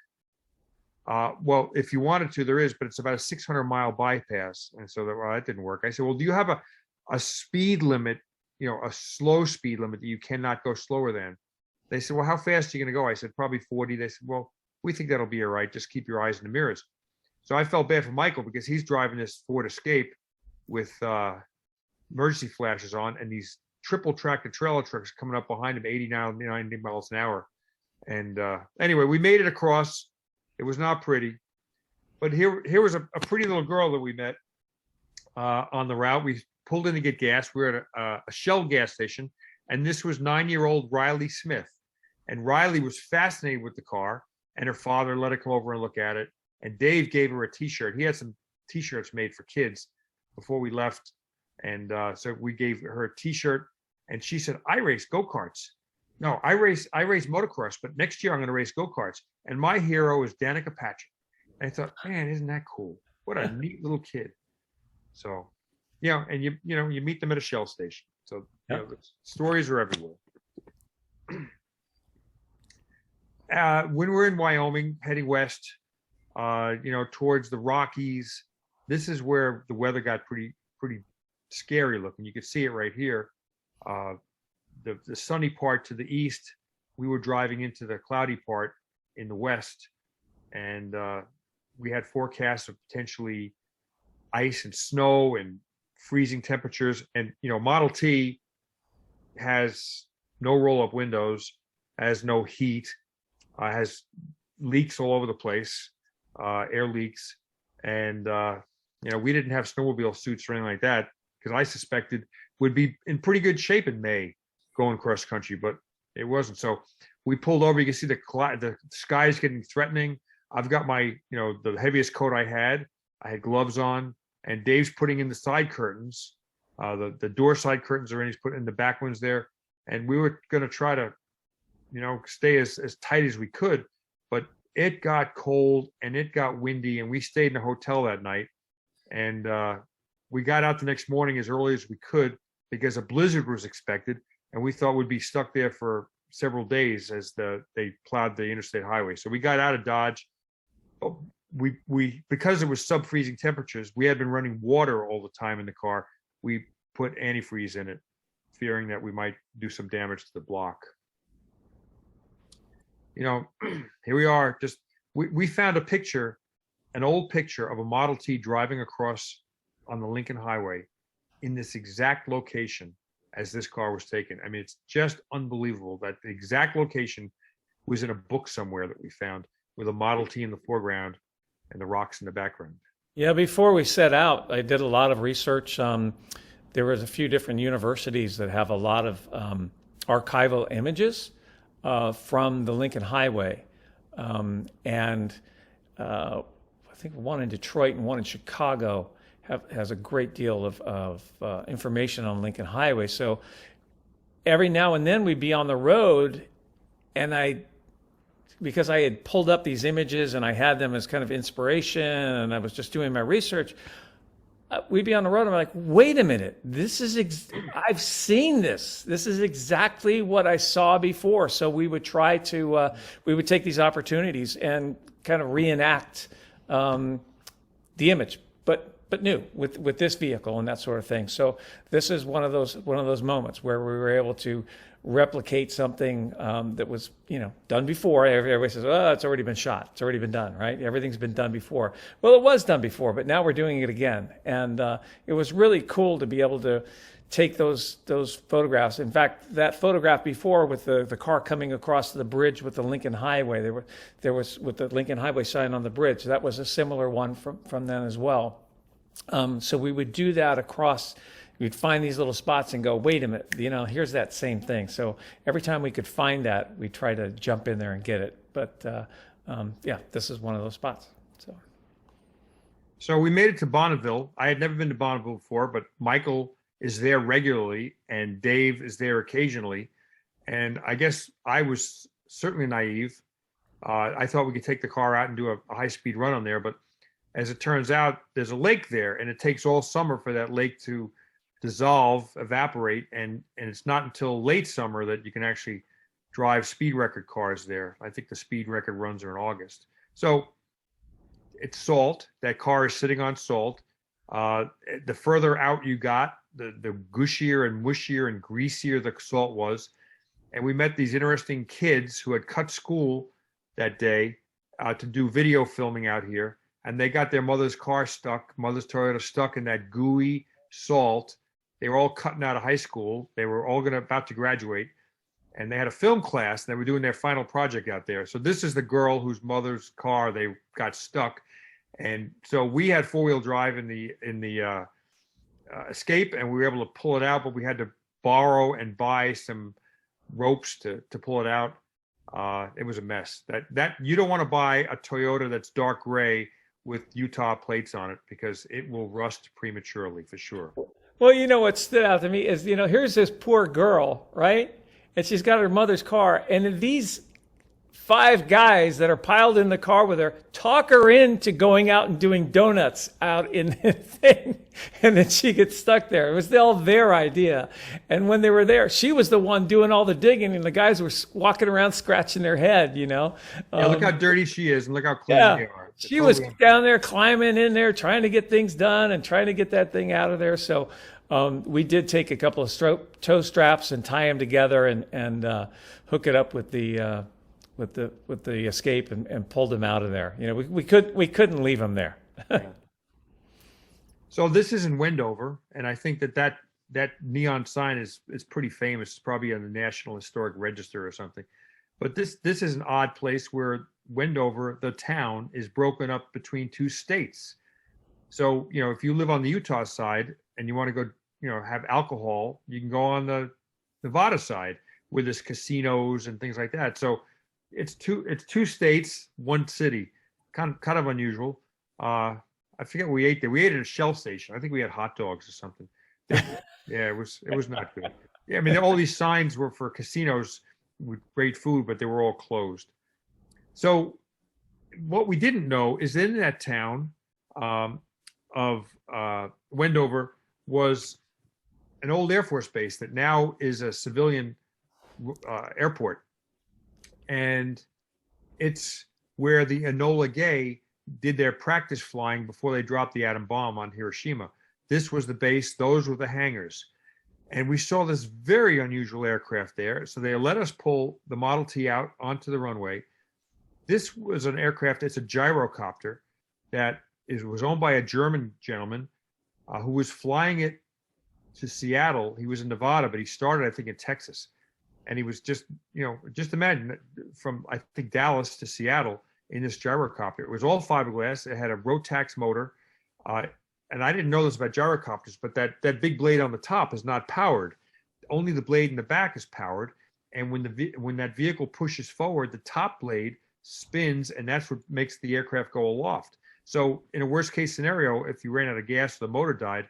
Well, if you wanted to, there is, but it's about a 600-mile bypass. And so that didn't work. I said, well, do you have a speed limit, a slow speed limit that you cannot go slower than? They said, well, how fast are you going to go? I said, probably 40. They said, well, we think that'll be all right. Just keep your eyes in the mirrors. So I felt bad for Michael, because he's driving this Ford Escape with emergency flashes on, and these triple tractor trailer trucks coming up behind him, 89, 90 miles an hour. And anyway, we made it across. It was not pretty, but here was a pretty little girl that we met on the route. We pulled in to get gas. We were at a Shell gas station, and this was 9-year-old Riley Smith. And Riley was fascinated with the car, and her father let her come over and look at it. And Dave gave her a T-shirt. He had some T-shirts made for kids before we left. And so we gave her a T-shirt, and she said, I race go-karts. No, I race motocross, but next year I'm going to race go-karts. And my hero is Danica Patrick. And I thought, man, isn't that cool? What a neat little kid. So, and you meet them at a Shell station. So the stories are everywhere. When we're in Wyoming, heading west, towards the Rockies, this is where the weather got pretty scary looking. You could see it right here. The sunny part to the east, we were driving into the cloudy part in the west, and we had forecasts of potentially ice and snow and freezing temperatures. And Model T has no roll-up windows, has no heat, has leaks all over the place, air leaks, and we didn't have snowmobile suits or anything like that, because I suspected we'd be in pretty good shape in May going cross country, but it wasn't. So we pulled over. You can see the sky is getting threatening. I've got my, the heaviest coat I had gloves on, and Dave's putting in the side curtains. The door side curtains are in. He's putting in the back ones there. And we were going to try to, stay as tight as we could, but it got cold and it got windy, and we stayed in a hotel that night. And we got out the next morning as early as we could, because a blizzard was expected, and we thought we'd be stuck there for several days as they plowed the interstate highway. So we got out of Dodge. We because it was sub-freezing temperatures, we had been running water all the time in the car. We put antifreeze in it, fearing that we might do some damage to the block. Here we are. We found an old picture of a Model T driving across on the Lincoln Highway in this exact location as this car was taken. I mean, it's just unbelievable that the exact location was in a book somewhere that we found, with a Model T in the foreground and the rocks in the background. Yeah, before we set out, I did a lot of research. There was a few different universities that have a lot of archival images from the Lincoln Highway. And I think one in Detroit and one in Chicago has a great deal of information on Lincoln Highway. So every now and then we'd be on the road, and because I had pulled up these images and I had them as kind of inspiration, and I was just doing my research, we'd be on the road. And I'm like, wait a minute, I've seen this. This is exactly what I saw before. So we would try to, we would take these opportunities and kind of reenact the image. But but new with this vehicle and that sort of thing. So this is one of those moments where we were able to replicate something that was, done before. Everybody says, "Oh, it's already been shot. It's already been done, right? Everything's been done before." Well, it was done before, but now we're doing it again, and it was really cool to be able to take those photographs. In fact, that photograph before with the car coming across the bridge with the Lincoln Highway, there was with the Lincoln Highway sign on the bridge. That was a similar one from then as well. So we would do that across. We'd find these little spots and go, wait a minute, here's that same thing. So every time we could find that, we try to jump in there and get it. But this is one of those spots. So we made it to Bonneville. I had never been to Bonneville before, but Michael is there regularly and Dave is there occasionally. And I guess I was certainly naive. I thought we could take the car out and do a high-speed run on there, but as it turns out, there's a lake there, and it takes all summer for that lake to dissolve, evaporate, and it's not until late summer that you can actually drive speed record cars there. I think the speed record runs are in August. So it's salt. That car is sitting on salt. The further out you got, the gushier and mushier and greasier the salt was. And we met these interesting kids who had cut school that day to do video filming out here. And they got their mother's Toyota stuck in that gooey salt. They were all cutting out of high school. They were all about to graduate. And they had a film class, and they were doing their final project out there. So this is the girl whose mother's car they got stuck. And so we had four-wheel drive in the Escape, and we were able to pull it out, but we had to borrow and buy some ropes to pull it out. It was a mess. That you don't want to buy a Toyota that's dark gray with Utah plates on it, because it will rust prematurely for sure. Well, what stood out to me is, here's this poor girl, right? And she's got her mother's car, and these 5 guys that are piled in the car with her talk her into going out and doing donuts out in the thing, and then she gets stuck there. It was all their idea. And when they were there, she was the one doing all the digging, and the guys were walking around scratching their head, Yeah, look how dirty she is, and look how clean they are. She was down there climbing in there, trying to get things done and trying to get that thing out of there. So we did take a couple of tow straps and tie them together and hook it up with the Escape and pulled them out of there. We couldn't leave them there. Yeah. So this is in Wendover, and I think that neon sign is pretty famous. It's probably on the National Historic Register or something. But this is an odd place where Wendover, the town, is broken up between 2 states. So, if you live on the Utah side and you want to go, have alcohol, you can go on the Nevada side where there's casinos and things like that. So it's two states, 1 city, kind of unusual. I forget what we ate there. We ate at a Shell station. I think we had hot dogs or something. Yeah, it was not good. Yeah, I mean, all these signs were for casinos with great food, but they were all closed. So what we didn't know is in that town of Wendover was an old Air Force base that now is a civilian airport. And it's where the Enola Gay did their practice flying before they dropped the atom bomb on Hiroshima. This was the base. Those were the hangars. And we saw this very unusual aircraft there. So they let us pull the Model T out onto the runway. This was an aircraft. It's a gyrocopter that was owned by a German gentleman who was flying it to Seattle. He was in Nevada, but he started, I think, in Texas. And he was just imagine from, I think, Dallas to Seattle in this gyrocopter. It was all fiberglass. It had a Rotax motor. And I didn't know this about gyrocopters, but that big blade on the top is not powered. Only the blade in the back is powered. And when that vehicle pushes forward, the top blade spins, and that's what makes the aircraft go aloft. So in a worst case scenario, if you ran out of gas or the motor died,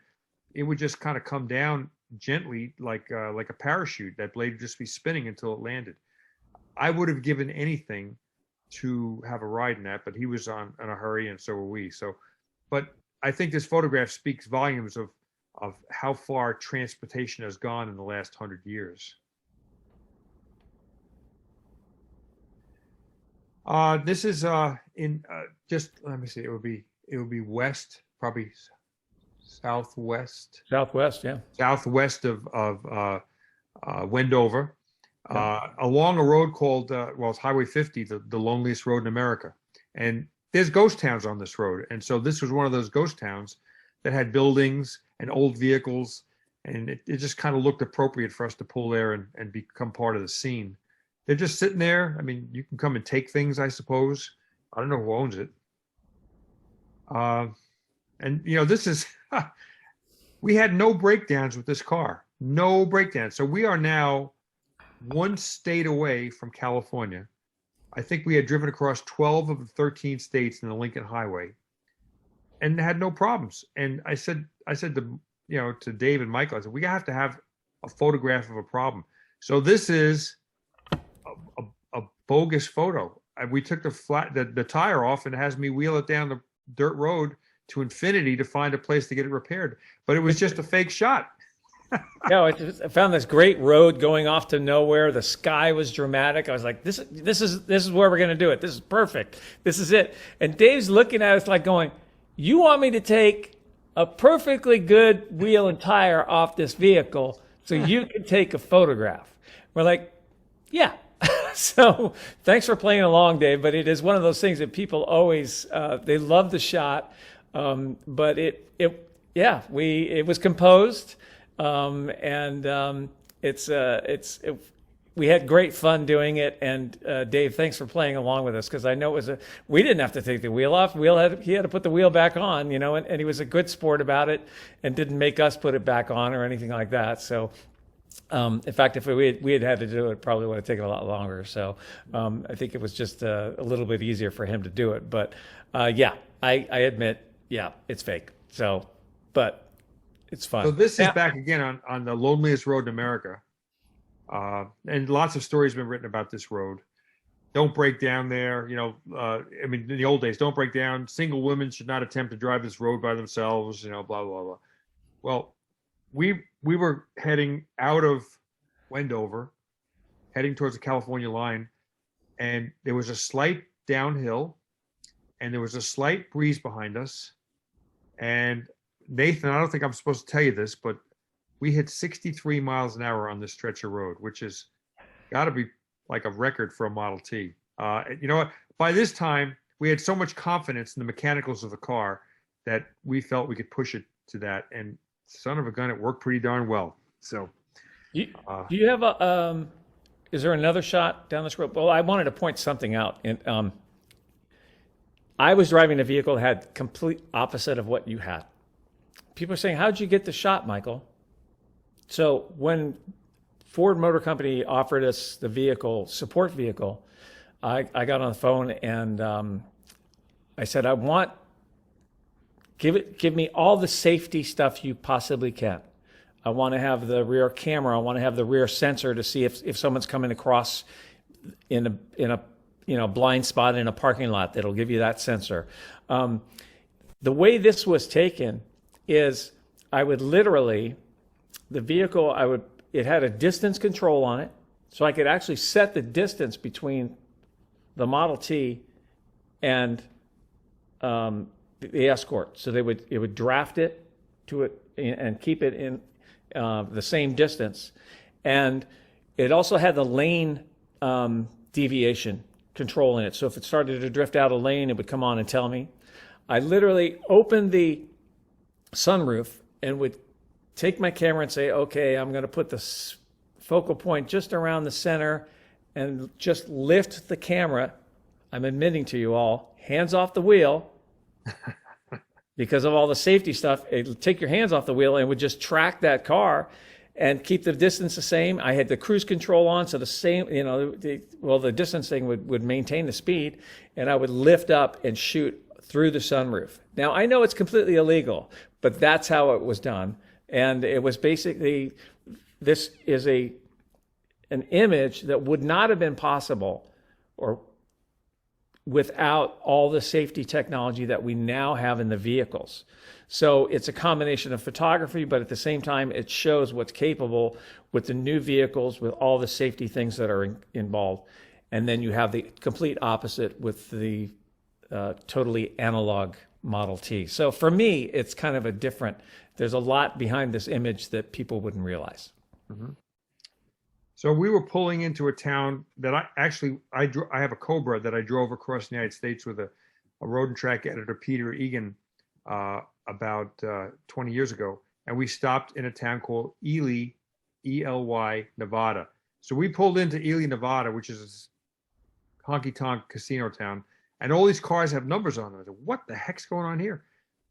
it would just kind of come down gently like a parachute. That blade would just be spinning until it landed. I would have given anything to have a ride in that, but he was in a hurry, and so were we. So, but I think this photograph speaks volumes of how far transportation has gone in the last 100 years. This is just let me see. It would be west, probably southwest yeah. southwest of Wendover, along a road called it's Highway 50, the loneliest road in America. And there's ghost towns on this road, and so this was one of those ghost towns that had buildings and old vehicles, and it just kind of looked appropriate for us to pull there and become part of the scene. They're just sitting there. I mean, you can come and take things, I suppose. I don't know who owns it. And this is we had no breakdowns with this car, no breakdowns. So we are now one state away from California. I think we had driven across 12 of the 13 states in the Lincoln Highway and had no problems. And I said to Dave and Michael, I said, we have to have a photograph of a problem. So this is a bogus photo. We took the tire off, and it has me wheel it down the dirt road to infinity to find a place to get it repaired. But it was just a fake shot. I found this great road going off to nowhere. The sky was dramatic. I was like, this is where we're going to do it. This is perfect. This is it. And Dave's looking at us like going, you want me to take a perfectly good wheel and tire off this vehicle so you can take a photograph? We're like, yeah. So thanks for playing along, Dave. But it is one of those things that people always, they love the shot. But it was composed. We had great fun doing it. And Dave, thanks for playing along with us, because I know we didn't have to take the wheel off. He had to put the wheel back on, and he was a good sport about it and didn't make us put it back on or anything like that. So, in fact, if we had to do it, probably would have taken a lot longer. So, I think it was just a little bit easier for him to do it. But, I admit, it's fake. So, but it's fun. So this is back again on the loneliest road in America. And lots of stories have been written about this road. Don't break down there. In the old days, don't break down. Single women should not attempt to drive this road by themselves, blah, blah, blah. Well, we were heading out of Wendover, heading towards the California line, and there was a slight downhill, and there was a slight breeze behind us. And Nathan, I don't think I'm supposed to tell you this, but we hit 63 miles an hour on this stretch of road, which has got to be like a record for a Model T. You know what? By this time, we had so much confidence in the mechanicals of the car that we felt we could push it to that. And son of a gun, it worked pretty darn well. So, do you have is there another shot down this road? Well, I wanted to point something out. And I was driving a vehicle that had complete opposite of what you had. People are saying, how'd you get the shot, Michael? So when Ford Motor Company offered us the support vehicle, I got on the phone and I said, give me all the safety stuff you possibly can. I want to have the rear camera. I want to have the rear sensor to see if someone's coming across in a blind spot in a parking lot. That'll give you that sensor. The way this was taken is I would literally, the vehicle, it had a distance control on it, so I could actually set the distance between the Model T and the Escort. So it would draft it to it and keep it in the same distance. And it also had the lane deviation control in it. So if it started to drift out of lane, it would come on and tell me. I literally opened the sunroof and would take my camera and say, okay, I'm going to put the focal point just around the center and just lift the camera. I'm admitting to you all, hands off the wheel, because of all the safety stuff. It'd take your hands off the wheel and would just track that car and keep the distance the same. I had the cruise control on, so the same, the distance thing would maintain the speed, and I would lift up and shoot through the sunroof. Now, I know it's completely illegal, but that's how it was done. And it was basically, this is an image that would not have been possible or without all the safety technology that we now have in the vehicles. So it's a combination of photography, but at the same time, it shows what's capable with the new vehicles, with all the safety things that are involved. And then you have the complete opposite with the totally analog Model T. So for me, it's kind of a different, there's a lot behind this image that people wouldn't realize. Mm-hmm. So we were pulling into a town that I have a Cobra that I drove across the United States with a road and track editor, Peter Egan, about 20 years ago. And we stopped in a town called Ely, E-L-Y, Nevada. So we pulled into Ely, Nevada, which is a honky-tonk casino town. And all these cars have numbers on them. I said, what the heck's going on here?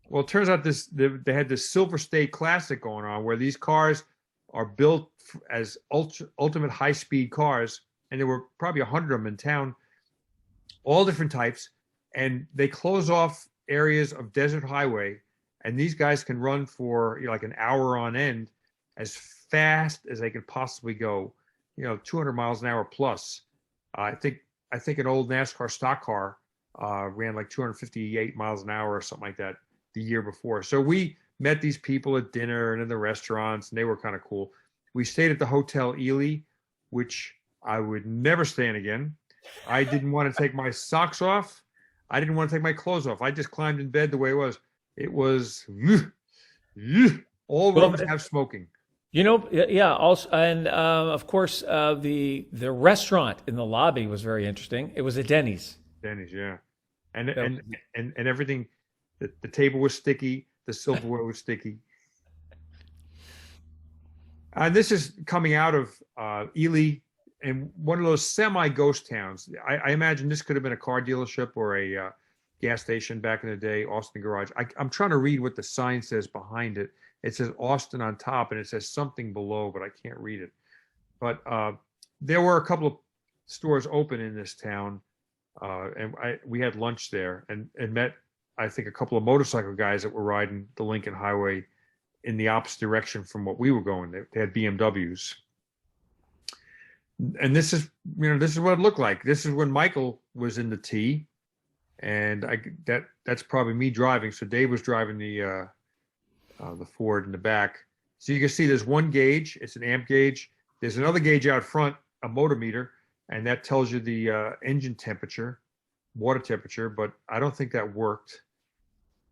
Well, it turns out they had this Silver State Classic going on where these cars are built as ultimate high-speed cars. And there were probably 100 of them in town, all different types. And they close off areas of desert highway. And these guys can run for like an hour on end as fast as they could possibly go, 200 miles an hour plus. I think an old NASCAR stock car ran like 258 miles an hour or something like that the year before. So we met these people at dinner and in the restaurants, and they were kind of cool. We stayed at the Hotel Ely, which I would never stay in again. I didn't want to take my socks off. I didn't want to take my clothes off. I just climbed in bed the way it was. It was all rooms have smoking. Yeah. Also, and of course, the restaurant in the lobby was very interesting. It was a Denny's. Denny's, yeah, and everything. The table was sticky. The silverware was sticky. And this is coming out of Ely, and one of those semi-ghost towns. I imagine this could have been a car dealership or a gas station back in the day, Austin Garage. I'm trying to read what the sign says behind it. It says Austin on top, and it says something below, but I can't read it. But there were a couple of stores open in this town, and we had lunch there and met, I think, a couple of motorcycle guys that were riding the Lincoln Highway in the opposite direction from what we were going. They had BMWs. And this is what it looked like. This is when Michael was in the T. And that's probably me driving. So Dave was driving the Ford in the back. So you can see there's one gauge. It's an amp gauge. There's another gauge out front, a motor meter, and that tells you the engine temperature, water temperature. But I don't think that worked.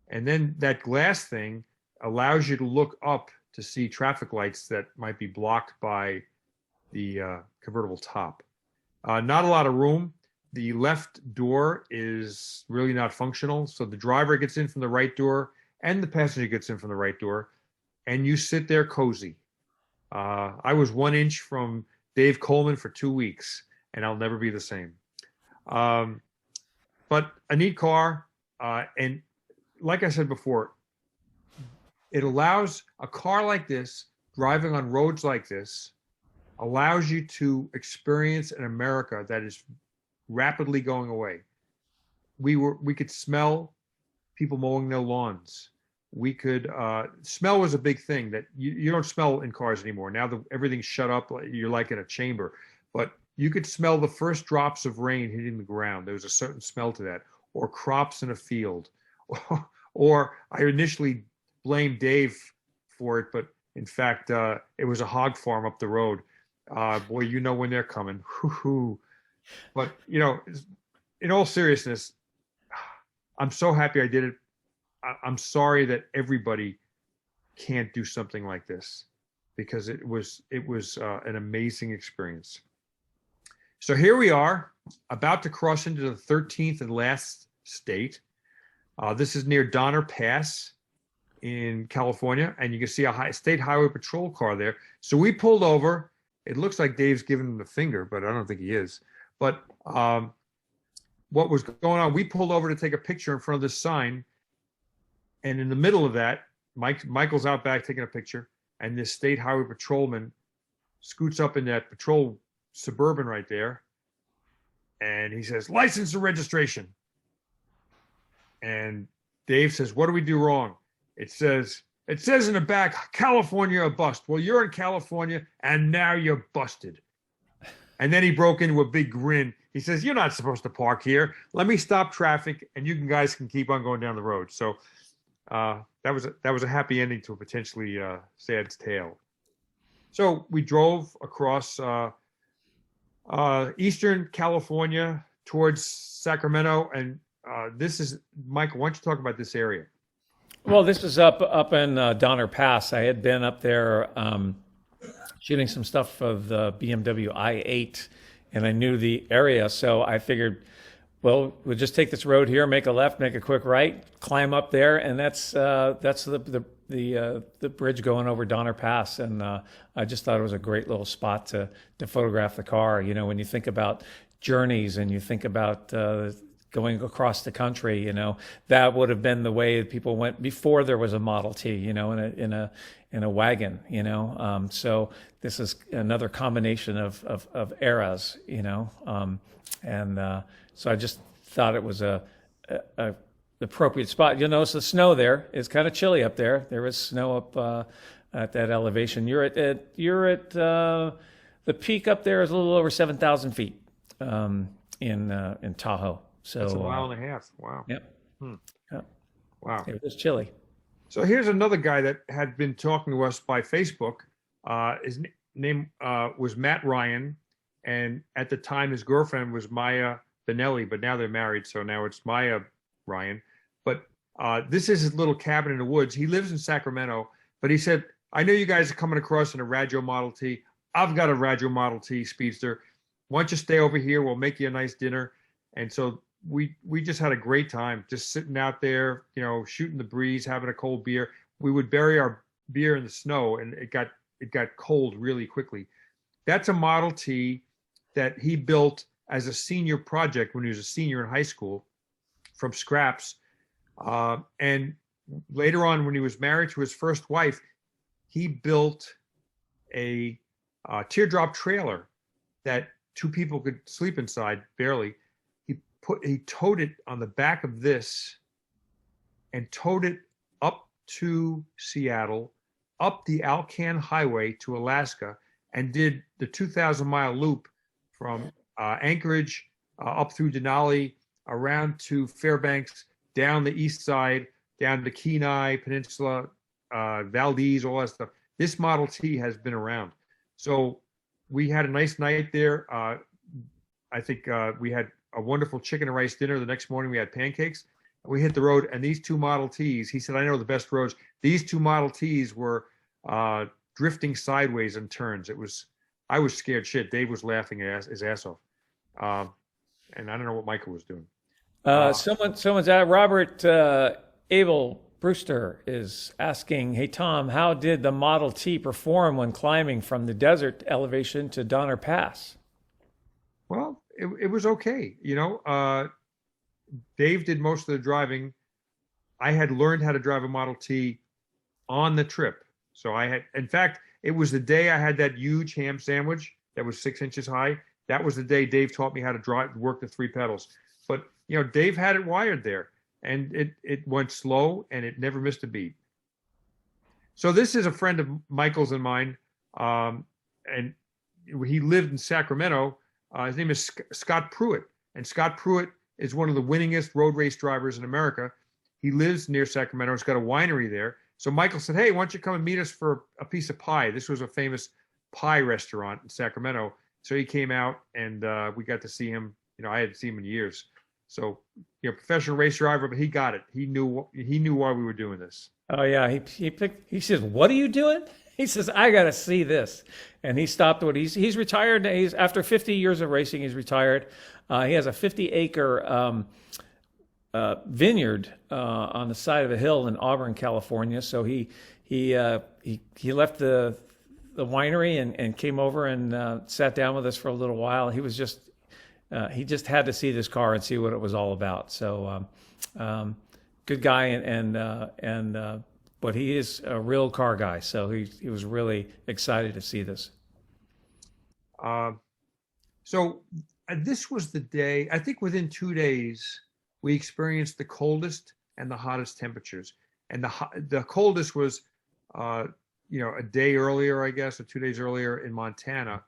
And then that glass thing allows you to look up to see traffic lights that might be blocked by the convertible top. Not a lot of room. The left door is really not functional. So the driver gets in from the right door and the passenger gets in from the right door, and you sit there cozy. I was 1 inch from Dave Coleman for 2 weeks, and I'll never be the same. But a neat car. And like I said before, it allows a car like this, driving on roads like this, allows you to experience an America that is rapidly going away. We could smell people mowing their lawns. We could smell was a big thing that you don't smell in cars anymore. Now everything's shut up. You're like in a chamber, but you could smell the first drops of rain hitting the ground. There was a certain smell to that, or crops in a field, or I initially blamed Dave for it, but in fact it was a hog farm up the road. Boy, when they're coming. But, in all seriousness, I'm so happy I did it. I'm sorry that everybody can't do something like this, because it was an amazing experience. So here we are, about to cross into the 13th and last state. This is near Donner Pass in California, and you can see a state highway patrol car there. So we pulled over. It looks like Dave's giving him the finger, but I don't think he is. But what was going on, we pulled over to take a picture in front of this sign. And in the middle of that, Michael's out back taking a picture. And this state highway patrolman scoots up in that patrol Suburban right there. And he says, license and registration. And Dave says, what do we do wrong? It says in the back, California a bust. Well, you're in California, and now you're busted. And then he broke into a big grin. He says, you're not supposed to park here. Let me stop traffic, and you guys can keep on going down the road. So that was a happy ending to a potentially sad tale. So we drove across Eastern California towards Sacramento, and this is Michael. Why don't you talk about this area? Well, this is up in Donner Pass. I had been up there shooting some stuff for the BMW i8, and I knew the area, so I figured, well, we'll just take this road here, make a left, make a quick right, climb up there, and that's the bridge going over Donner Pass. And I just thought it was a great little spot to photograph the car. You know, when you think about journeys and you think about going across the country, you know, that would have been the way people went before there was a Model T, you know, in a wagon, you know. So this is another combination of eras, you know, so I just thought it was a appropriate spot. You'll notice the snow there. It's kind of chilly up there. There is snow up at that elevation. You're at the peak up there is a little over 7,000 feet in Tahoe. So that's a mile and a half. Wow. Yep. Yep. Wow. It was chilly. So here's another guy that had been talking to us by Facebook. His name was Matt Ryan, and at the time his girlfriend was Maya Benelli, but now they're married, so now it's Maya Ryan. But this is his little cabin in the woods. He lives in Sacramento, but he said, I know you guys are coming across in a Radjo Model T. I've got a Radjo Model T Speedster. Why don't you stay over here? We'll make you a nice dinner. And so we just had a great time just sitting out there, you know, shooting the breeze, having a cold beer. We would bury our beer in the snow, and it got cold really quickly. That's a Model T that he built as a senior project when he was a senior in high school from scraps. And later on, when he was married to his first wife, he built a teardrop trailer that two people could sleep inside, barely. He towed it on the back of this and towed it up to Seattle, up the Alcan Highway to Alaska, and did the 2,000-mile loop from Anchorage up through Denali, around to Fairbanks, down the east side, down to Kenai Peninsula, Valdez, all that stuff. This Model T has been around. So we had a nice night there. I think we had a wonderful chicken and rice dinner. The next morning we had pancakes. We hit the road, and these two Model Ts, he said, I know the best roads. These two Model Ts were drifting sideways in turns. I was scared shit. Dave was laughing his ass off. And I don't know what Michael was doing. Someone's at Robert Abel Brewster is asking, hey, Tom, how did the Model T perform when climbing from the desert elevation to Donner Pass? Well, it was okay. You know, Dave did most of the driving. I had learned how to drive a Model T on the trip. So in fact, it was the day I had that huge ham sandwich that was 6 inches high. That was the day Dave taught me how to work the three pedals. But, you know, Dave had it wired there, and it went slow, and it never missed a beat. So this is a friend of Michael's and mine, and he lived in Sacramento. His name is Scott Pruitt, and Scott Pruitt is one of the winningest road race drivers in America. He lives near Sacramento. He's got a winery there. So Michael said, hey, why don't you come and meet us for a piece of pie? This was a famous pie restaurant in Sacramento. So he came out, and we got to see him. You know, I hadn't seen him in years. So, you know, professional race driver, but he got it. He knew why we were doing this. Oh yeah, he says, what are you doing? He says, I got to see this. And he stopped he's retired. He's after 50 years of racing, he's retired. He has a 50-acre vineyard on the side of a hill in Auburn, California. So he left the winery and came over and sat down with us for a little while. He was he just had to see this car and see what it was all about. So good guy, but he is a real car guy. So he was really excited to see this. So this was the day, I think within 2 days, we experienced the coldest and the hottest temperatures. And the coldest was, a day earlier, I guess, or 2 days earlier in Montana.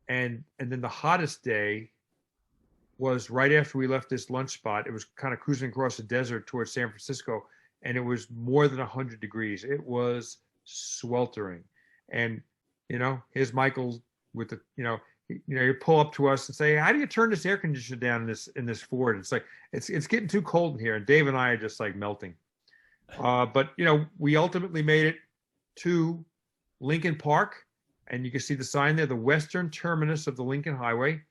And then the hottest day was right after we left this lunch spot. It was kind of cruising across the desert towards San Francisco, and it was more than 100 degrees. It was sweltering. And, here's Michael with you pull up to us and say, "How do you turn this air conditioner down in this Ford?" It's like it's getting too cold in here, and Dave and I are just like melting. But we ultimately made it to Lincoln Park, and you can see the sign there, the western terminus of the Lincoln Highway.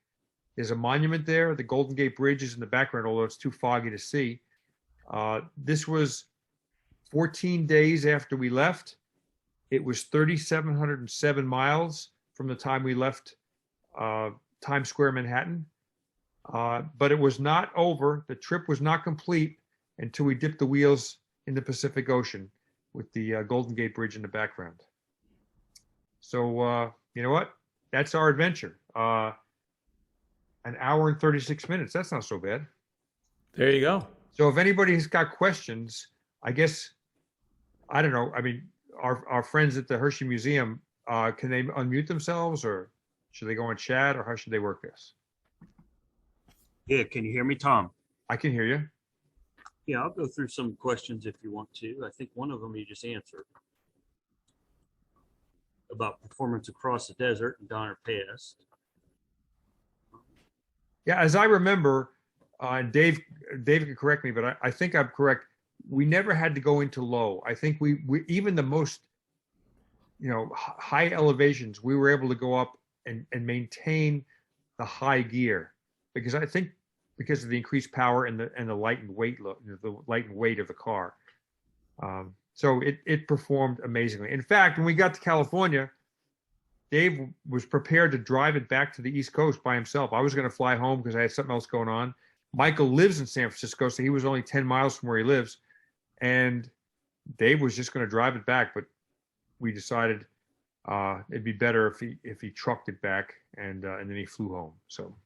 There's a monument there. The Golden Gate Bridge is in the background, although it's too foggy to see. This was 14 days after we left. It was 3,707 miles from the time we left Times Square, Manhattan. But it was not over. The trip was not complete until we dipped the wheels in the Pacific Ocean with the Golden Gate Bridge in the background. So, you know what? That's our adventure. An hour and 36 minutes. That's not so bad. There you go. So if anybody has got questions, I guess, I don't know. I mean, our friends at the Hershey Museum, can they unmute themselves, or should they go in chat, or how should they work this? Yeah, can you hear me, Tom? I can hear you. Yeah, I'll go through some questions if you want to. I think one of them you just answered about performance across the desert and Donner Pass. Yeah, as I remember, Dave can correct me, but I think I'm correct. We never had to go into low. I think we even the most, high elevations, we were able to go up and maintain the high gear, because I think because of the increased power and the lightened weight of the car. So it performed amazingly. In fact, when we got to California, Dave was prepared to drive it back to the East Coast by himself. I was going to fly home because I had something else going on. Michael lives in San Francisco, so he was only 10 miles from where he lives. And Dave was just going to drive it back, but we decided it'd be better if he trucked it back, and then he flew home. So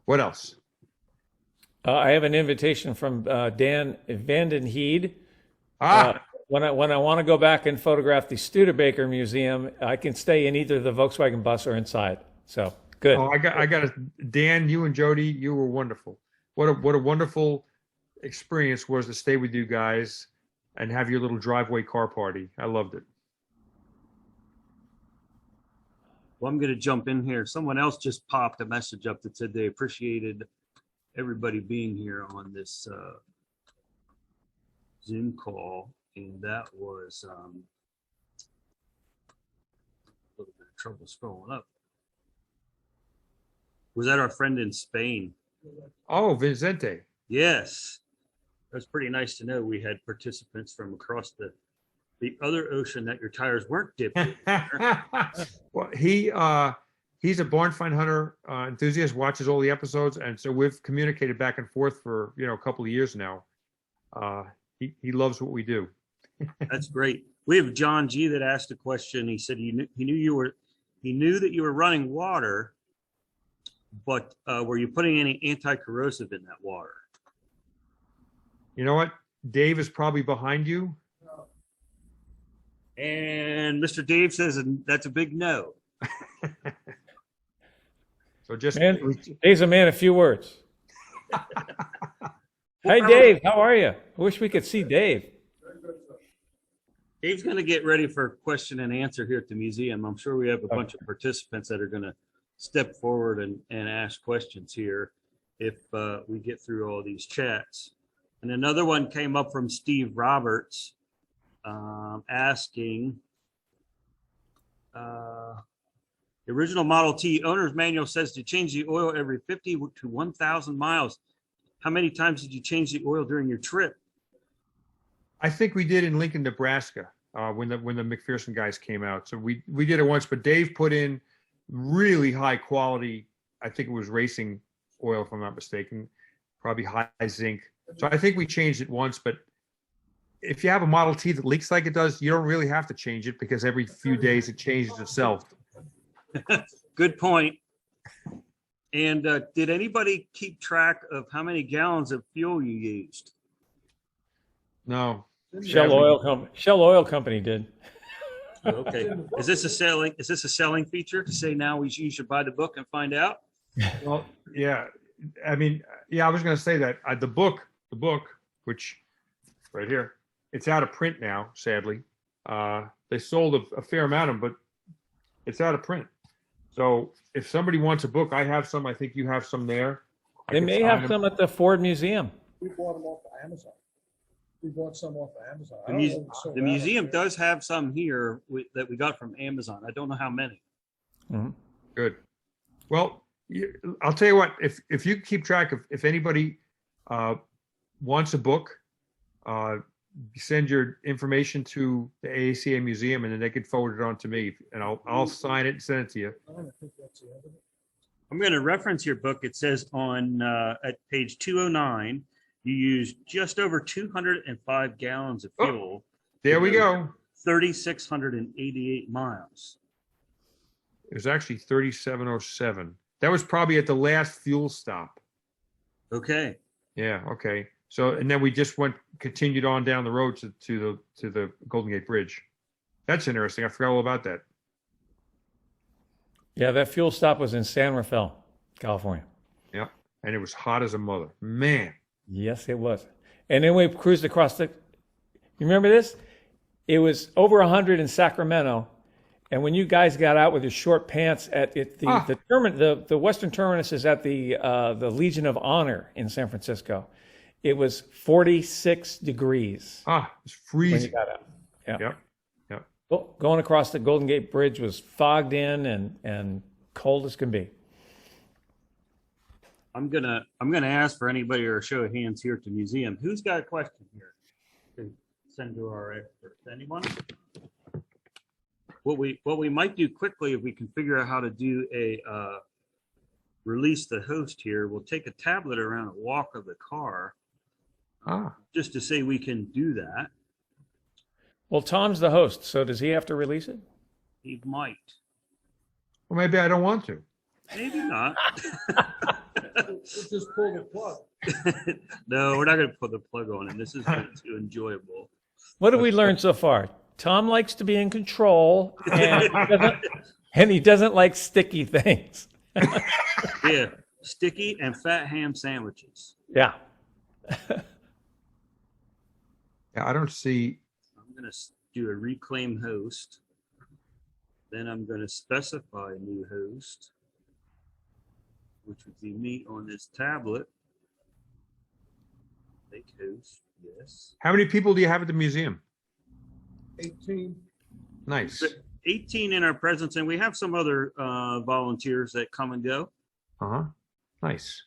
what else? I have an invitation from Dan Vandenheed. When I want to go back and photograph the Studebaker Museum, I can stay in either the Volkswagen bus or inside. So good. Oh, I got it. Dan, you and Jody, you were wonderful. What a wonderful experience was to stay with you guys and have your little driveway car party. I loved it. Well, I'm going to jump in here. Someone else just popped a message up that said they appreciated everybody being here on this Zoom call. And that was a little bit of trouble scrolling up. Was that our friend in Spain? Oh, Vicente. Yes. That's pretty nice to know we had participants from across the other ocean that your tires weren't dipped in. Well, he's a barn find hunter enthusiast, watches all the episodes, and so we've communicated back and forth for a couple of years now. He loves what we do. That's great. We have John G that asked a question. He said he knew that you were running water, but were you putting any anti-corrosive in that water? You know what? Dave is probably behind you. And Mr. Dave says that's a big no. So Dave's a man of few words. Hey, Dave, how are you? I wish we could see Dave. Dave's going to get ready for question and answer here at the museum. I'm sure we have a bunch of participants that are going to step forward and ask questions here if we get through all these chats. And another one came up from Steve Roberts asking, the original Model T owner's manual says to change the oil every 50 to 1,000 miles. How many times did you change the oil during your trip? I think we did in Lincoln, Nebraska, when the McPherson guys came out. So we did it once, but Dave put in really high quality, I think it was racing oil, if I'm not mistaken, probably high zinc. So I think we changed it once, but if you have a Model T that leaks like it does, you don't really have to change it, because every few days it changes itself. Good point. And did anybody keep track of how many gallons of fuel you used? No. Shell Oil Company did. Okay. Is this a selling feature to say now you should buy the book and find out? Well, yeah. I mean, yeah, I was going to say that the book, which right here, it's out of print now, sadly. They sold a fair amount of them, but it's out of print. So if somebody wants a book, I have some. I think you have some there. They may have some at the Ford Museum. We bought them off of Amazon. We bought some off of Amazon. I The, don't muse- know if we sold the out museum of there. does have some here that we got from Amazon. I don't know how many. Mhm. Good. Well, I'll tell you what. If you keep track of if anybody wants a book, send your information to the AACA Museum, and then they can forward it on to me, and I'll sign it and send it to you. I don't think that's the other. I'm going to reference your book. It says on at page 209, you used just over 205 gallons of fuel. There we go. 3,688 miles. It was actually 3707. That was probably at the last fuel stop. Okay. Yeah. Okay. So, and then we just continued on down the road to the Golden Gate Bridge. That's interesting. I forgot all about that. Yeah, that fuel stop was in San Rafael, California. Yeah. And it was hot as a mother. Man. Yes, it was. And then we cruised across the. You remember this? It was over 100 in Sacramento, and when you guys got out with your short pants at the western terminus is at the Legion of Honor in San Francisco. It was 46 degrees It was when you freezing. got out. Yeah. Yep. Yep. Well, going across the Golden Gate Bridge was fogged in and cold as can be. I'm gonna ask for anybody or a show of hands here at the museum. Who's got a question here to send to our experts? Anyone? What we might do quickly, if we can figure out how to do a release the host here, we'll take a tablet around a walk of the car just to say we can do that. Well, Tom's the host, so does he have to release it? He might. Well, maybe I don't want to. Maybe not. We'll just pull the plug. No, we're not going to put the plug on, and this is too enjoyable. What have we learned so far? Tom likes to be in control, and he doesn't like sticky things. Yeah, sticky and fat ham sandwiches. Yeah. Yeah, I don't see. I'm going to do a reclaim host. Then I'm going to specify new host, which would be me on this tablet. Make host, yes. How many people do you have at the museum? 18. Nice. 18 in our presence, and we have some other volunteers that come and go. Nice.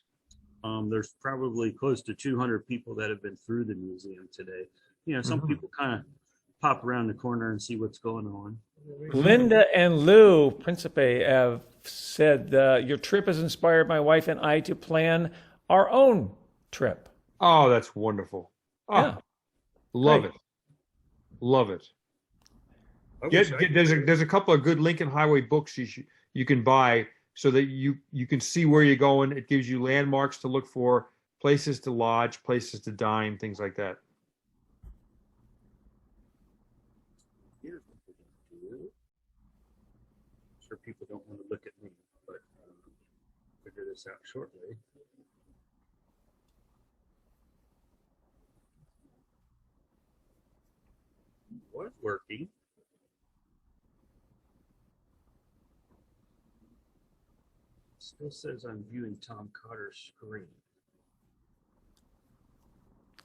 There's probably close to 200 people that have been through the museum today. You know, some people kind of pop around the corner and see what's going on. Linda and Lou Principe have said your trip has inspired my wife and I to plan our own trip. Oh, that's wonderful. Oh, Yeah. love Great. it. Love it. There's a couple of good Lincoln Highway books you can buy so that you can see where you're going. It gives you landmarks to look for, places to lodge, places to dine, things like that. Here's what we're going to do. I'm sure people don't want to look at me, but figure this out shortly. Was working. Still says I'm viewing Tom Cotter's screen.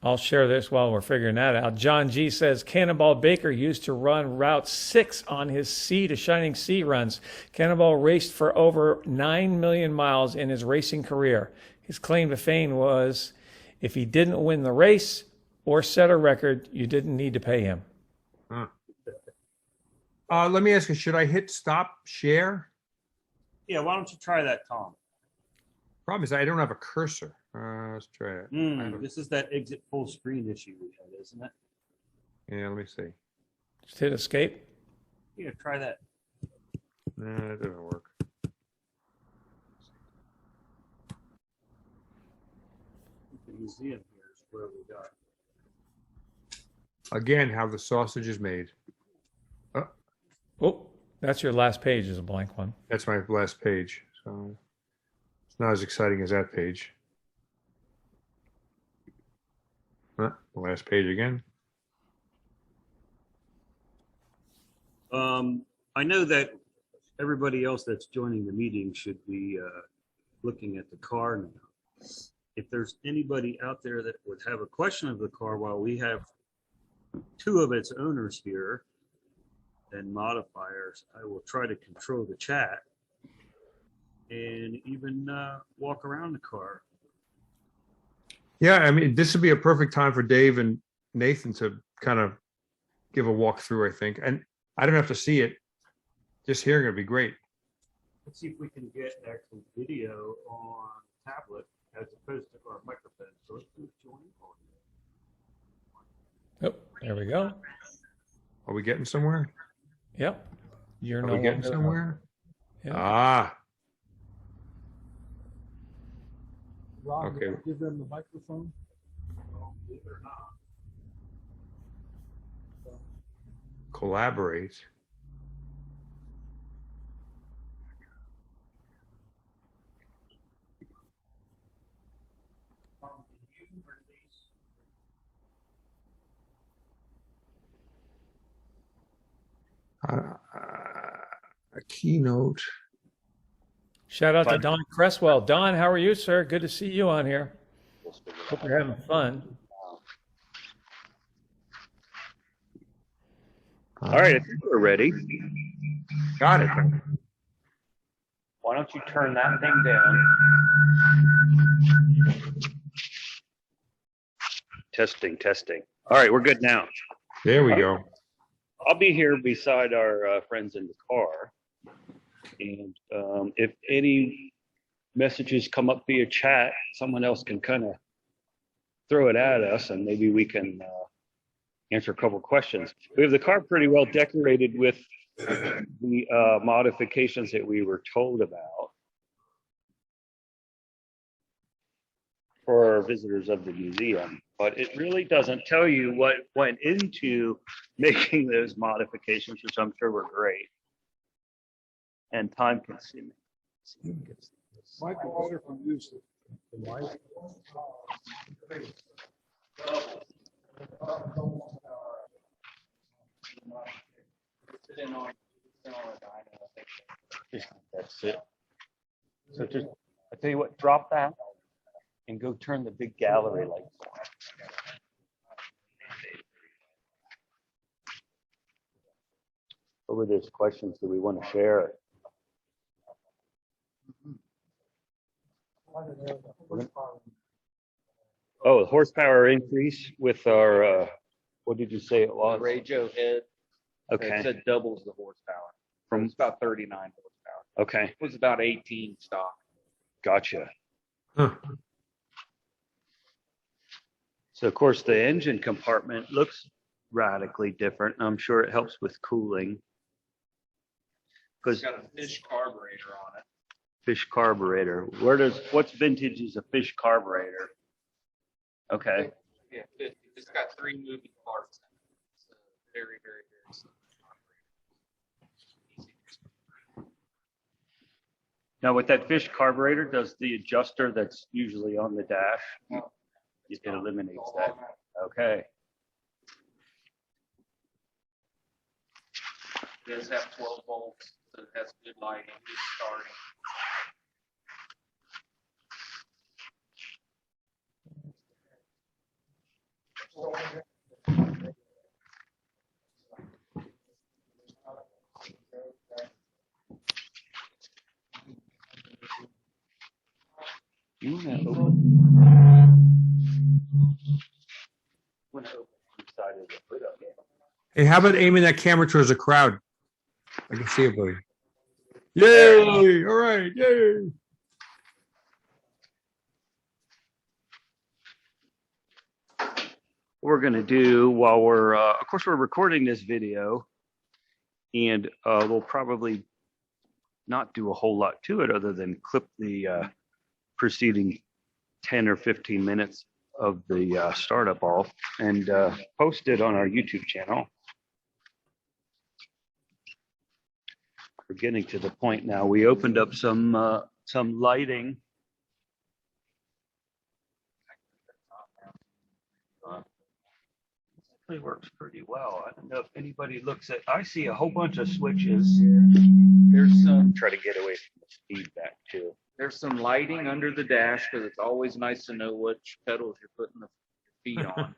I'll share this while we're figuring that out. John G says Cannonball Baker used to run Route 6 on his Sea to Shining Sea runs. Cannonball raced for over 9 million miles in his racing career. His claim to fame was, if he didn't win the race or set a record, you didn't need to pay him. Let me ask you, should I hit stop share? Yeah, why don't you try that, Tom? Problem is I don't have a cursor. Let's try it. This is that exit full screen issue we had, isn't it? Yeah, let me see. Just hit escape. Yeah, try that. Nah, it doesn't work. The museum here is where we got. Again, how the sausage is made. Oh, that's your last page is a blank one. That's my last page. So it's not as exciting as that page. The last page again. I know that everybody else that's joining the meeting should be looking at the car now. If there's anybody out there that would have a question of the car while we have two of its owners here and modifiers, I will try to control the chat and even walk around the car. Yeah, I mean, this would be a perfect time for Dave and Nathan to kind of give a walkthrough, I think. And I don't have to see it. Just hearing it would be great. Let's see if we can get actual video on tablet as opposed to our microphone. So let's do join. Oh, there we go. Are we getting somewhere? Yep. You're Are we getting somewhere? Yeah. Ah, Rob, Okay. give them the microphone. Believe it or not. collaborate. A keynote. Shout out to Don Cresswell. Don, how are you, sir? Good to see you on here. Hope you're having fun. All right, I think we're ready. Got it. Why don't you turn that thing down? Testing, testing. All right, we're good now. There we go. I'll be here beside our friends in the car. And if any messages come up via chat, someone else can kind of throw it at us and maybe we can answer a couple questions. We have the car pretty well decorated with the modifications that we were told about for our visitors of the museum, but it really doesn't tell you what went into making those modifications, which I'm sure were great and time consuming. Michael, better from use the mic. That's it. So just, I tell you what, drop that and go turn the big gallery lights on. What were those questions that we want to share? Oh, horsepower increase with our, what did you say it was? Radio head. Okay. It said doubles the horsepower. From It's about 39 horsepower. Okay, It was about 18 stock. gotcha. Huh. So of course the engine compartment looks radically different. I'm sure it helps with cooling. It's Because got a fish carburetor on it. fish carburetor, what's vintage is a fish carburetor? Okay, Yeah, it's got 3 moving parts. It's a very, very, very simple carburetor. Easy. now with that fish carburetor, does the adjuster that's usually on the dash, No, it eliminates that? Okay, It does have 12 volts, so it has good lighting, good starting. you want to open inside of the hood up there? Hey, how about aiming that camera towards the crowd? I can see everybody. Yay! All right, yay! We're going to do while we're, of course, we're recording this video, and we'll probably not do a whole lot to it other than clip the preceding 10 or 15 minutes of the startup off and post it on our YouTube channel. We're getting to the point now. We opened up some lighting. Actually works pretty well. I don't know if anybody looks at. I see a whole bunch of switches. There's some try to get away from the feedback too. There's some lighting under the dash because it's always nice to know which pedals you're putting the feet on.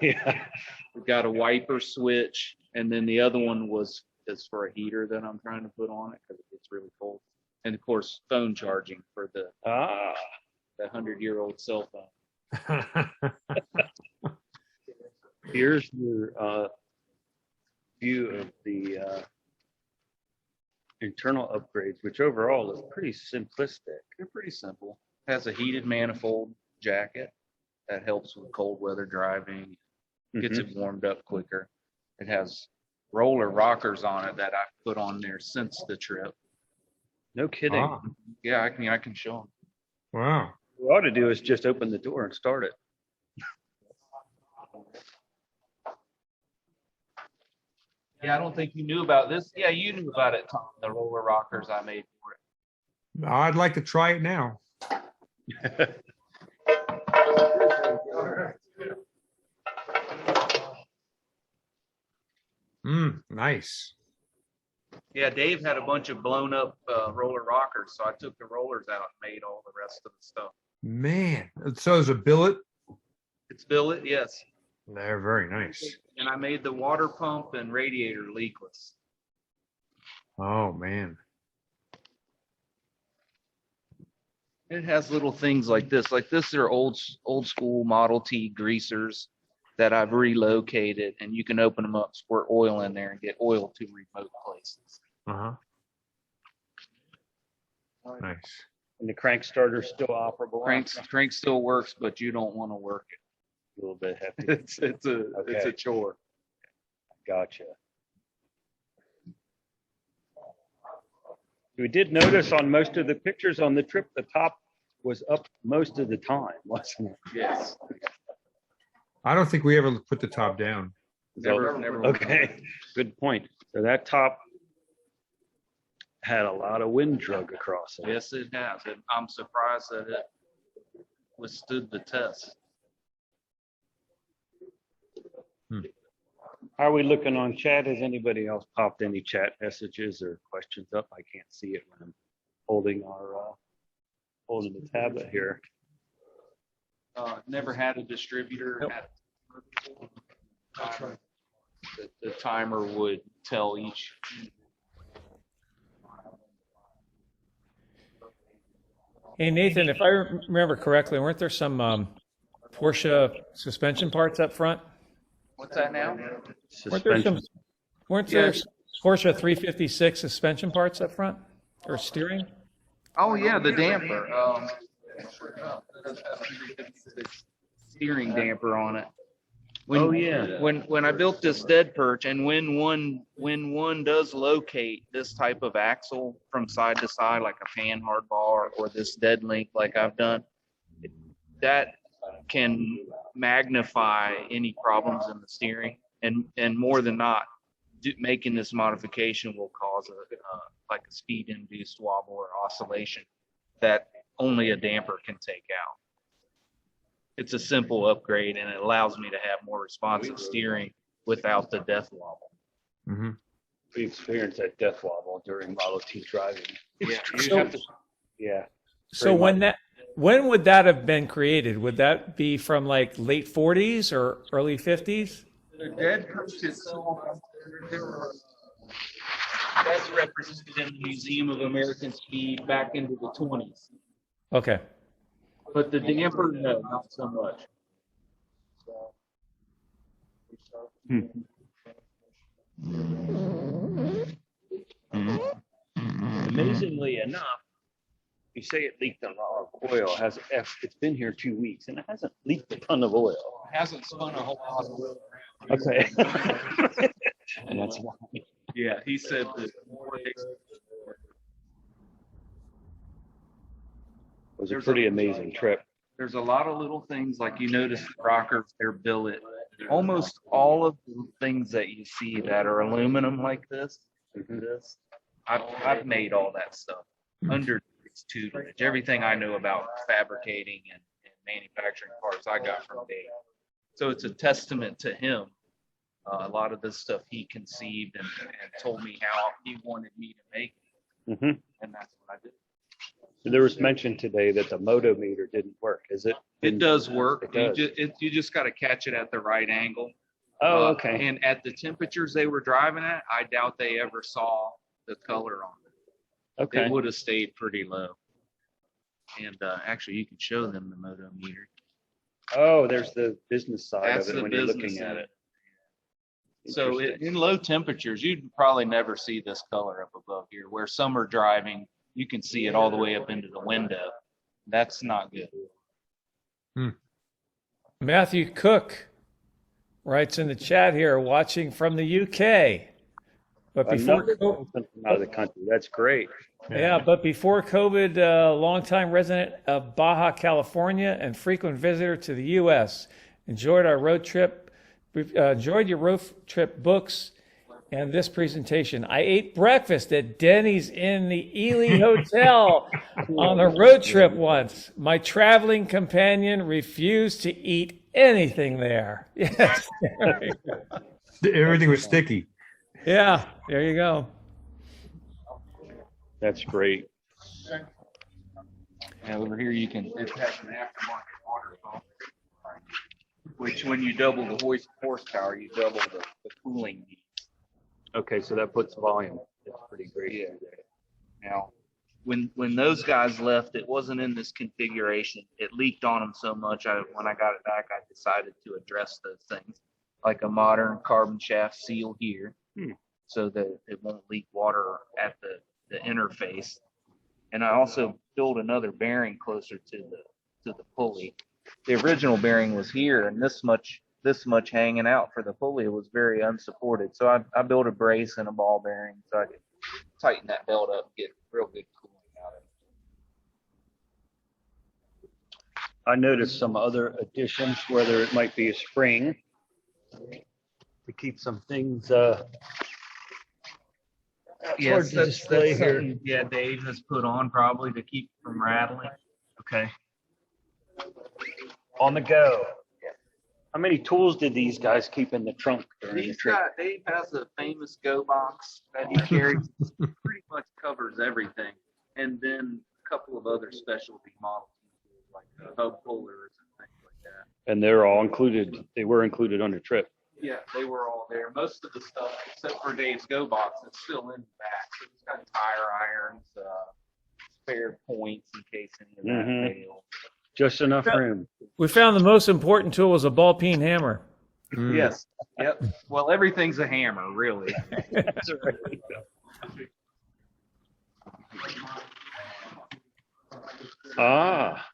Yeah. We've got a wiper switch, and then the other one is for a heater that I'm trying to put on it because it gets really cold. And of course, phone charging for the 100-year-old cell phone. Here's your view of the internal upgrades, which overall is pretty simplistic. They're pretty simple. Has a heated manifold jacket that helps with cold weather driving, gets it warmed up quicker. It has roller rockers on it that I've put on there since the trip. No kidding. Ah, Yeah, I can show them. wow. What we ought to do is just open the door and start it. Yeah, I don't think you knew about this. Yeah, you knew about it, Tom, the roller rockers I made for it. I'd like to try it now. Nice. Yeah, Dave had a bunch of blown up roller rockers, so I took the rollers out and made all the rest of the stuff. Man. So there's a billet. It's billet, yes. They're very nice. And I made the water pump and radiator leakless. Oh, man. It has little things like this. Like this are old school Model T greasers that I've relocated, and you can open them up, squirt oil in there, and get oil to remote places. Uh-huh. Nice. And the crank starter's still operable. Crank still works, but you don't want to work it. A little bit heavy. It's a chore. Gotcha. We did notice on most of the pictures on the trip, the top was up most of the time, wasn't it? Yes. I don't think we ever put the top down. Never. Okay, good point. So that top had a lot of wind drug across it. Yes, it has. And I'm surprised that it withstood the test. How are we looking on chat? Has anybody else popped any chat messages or questions up? I can't see it when I'm holding the tablet here. Never had a distributor. Nope. The timer would tell each. Hey, Nathan, if I remember correctly, weren't there some Porsche suspension parts up front? What's that now? Weren't there Porsche 356 suspension parts up front or steering? Oh yeah, the damper. Steering damper on it. When I built this dead perch, and when one does locate this type of axle from side to side, like a pan hardball or this dead link like I've done, that can magnify any problems in the steering, and more than not, making this modification will cause like a speed induced wobble or oscillation that only a damper can take out. It's a simple upgrade, and it allows me to have more responsive steering without the death wobble. Mm-hmm. We experienced that death wobble during Model T driving. Yeah. So when would that have been created? Would that be from like late 40s or early 50s? The dead perch itself, that's represented in the Museum of American Speed back into the 20s. Okay. But the damper, no, not so much. Amazingly enough, you say it leaked a lot of oil. It's been here 2 weeks and it hasn't leaked a ton of oil. It hasn't spun a whole lot of oil. Okay. And that's why. Yeah, he said that. It was a pretty amazing trip. There's a lot of little things, like you notice the rockers, they're billet. Almost all of the things that you see that are aluminum like this, I've made all that stuff under his tutelage. Everything I know about fabricating and manufacturing parts I got from Dave. So it's a testament to him. A lot of this stuff he conceived and told me how he wanted me to make it. Mm-hmm. and that's what I did. There was mention today that the motometer didn't work. Is it? It does work. It does. You just got to catch it at the right angle. Oh, okay. And at the temperatures they were driving at, I doubt they ever saw the color on it. Okay. It would have stayed pretty low. And actually, you can show them the motometer. Oh, there's the business side That's of it the when you're business looking at end. it. So Interesting. in low temperatures, you'd probably never see this color up above here. Where some are driving, you can see it all the way up into the window. That's not good. Matthew Cook writes in the chat here, watching from the UK. But before Another from out of the country. That's great. but before COVID, longtime resident of Baja California and frequent visitor to the U.S. Enjoyed our road trip. Enjoyed your road trip books and this presentation. I ate breakfast at Denny's in the Ely Hotel on a road trip once. My traveling companion refused to eat anything there. Yes. Everything was sticky. Yeah, there you go. That's great. And over here, it has an aftermarket water pump, which when you double the horsepower, you double the cooling needs. Okay, so that puts volume. That's pretty great. Yeah. Now, when those guys left, it wasn't in this configuration. It leaked on them so much. When I got it back, I decided to address those things, like a modern carbon shaft seal here, so that it won't leak water at the interface. And I also built another bearing closer to the pulley. The original bearing was here, and this much hanging out for the pulley was very unsupported. So I built a brace and a ball bearing so I could tighten that belt up, and get real good cooling out of it. I noticed some other additions, whether it might be a spring to keep some things. Hard to display here. something, yeah, Dave has put on probably to keep from rattling. Okay. On the go. How many tools did these guys keep in the trunk during the trip? Dave has a famous go box that he carries, pretty much covers everything, and then a couple of other specialty models like hub pullers and things like that. And they're all included. They were included on the trip. Yeah, they were all there. Most of the stuff, except for Dave's go box, is still in the back. So it's got tire irons, spare points in case any of that fails. Just enough room. We found the most important tool was a ball peen hammer. Yes. Yep. Well, everything's a hammer, really. That's right. Ah.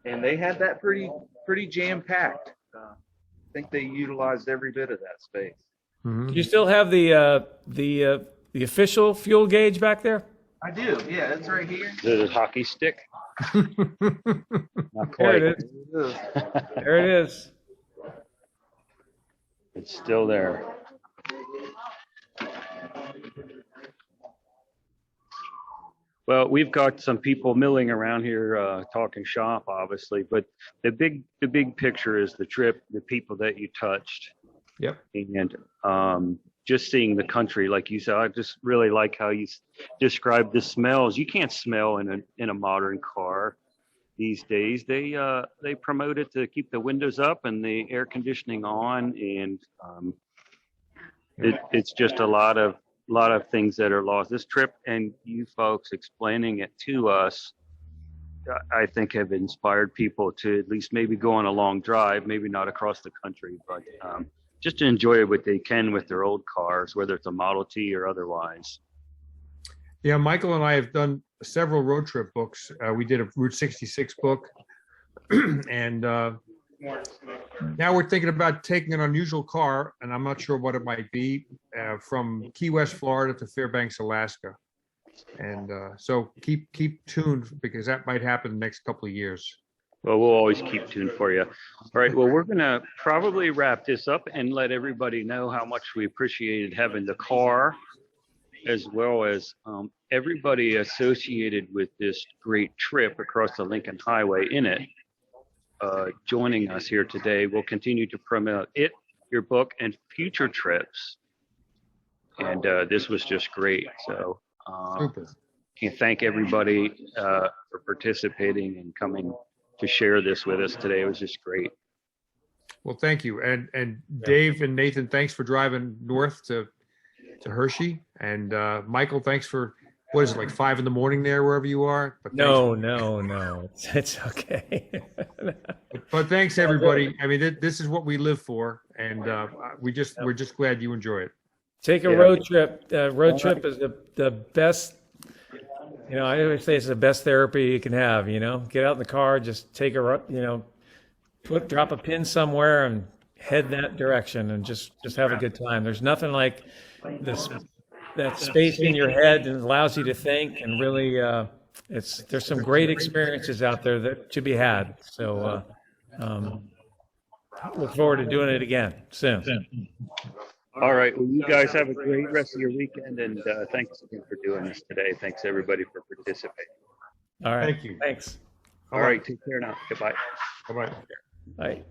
And they had that pretty jam packed. I think they utilized every bit of that space. Do you still have the official fuel gauge back there? I do. Yeah, it's right here. Is it a hockey stick? Not There quite. it is. There it is. It's still there. Well, we've got some people milling around here talking shop, obviously, but the big picture is the trip, the people that you touched. Yep. And just seeing the country, like you said, I just really like how you describe the smells. You can't smell in a modern car these days. They promote it to keep the windows up and the air conditioning on, and it's just a lot of things that are lost. This trip and you folks explaining it to us, I think have inspired people to at least maybe go on a long drive, maybe not across the country, but just to enjoy what they can with their old cars, whether it's a Model T or otherwise. Yeah, Michael and I have done several road trip books. We did a Route 66 book, and now we're thinking about taking an unusual car, and I'm not sure what it might be, from Key West, Florida to Fairbanks, Alaska. And so keep tuned, because that might happen the next couple of years. Well, we'll always keep tuned for you. All right, well, we're going to probably wrap this up and let everybody know how much we appreciated having the car, as well as everybody associated with this great trip across the Lincoln Highway in it, joining us here today. We'll continue to promote it, your book, and future trips. And this was just great. So Super. Can't thank everybody for participating and coming to share this with us today. It was just great. Well, thank you. And Dave and Nathan, thanks for driving north to Hershey. And Michael, thanks for, what is it, like 5 a.m. there, wherever you are? But No. It's okay. but thanks, everybody. I mean, this is what we live for. And we're just glad you enjoy it. Take a road trip. Road trip is the best. I always say it's the best therapy you can have. Get out in the car, just take drop a pin somewhere and head that direction, and just have a good time. There's nothing like that space in your head, and allows you to think, and really, there's some great experiences out there that to be had. So, look forward to doing it again soon. All right. Well, you guys have a great rest of your weekend, and thanks again for doing this today. Thanks everybody for participating. All right. Thank you. Thanks. All right. Take care now. Goodbye. Bye-bye. Bye.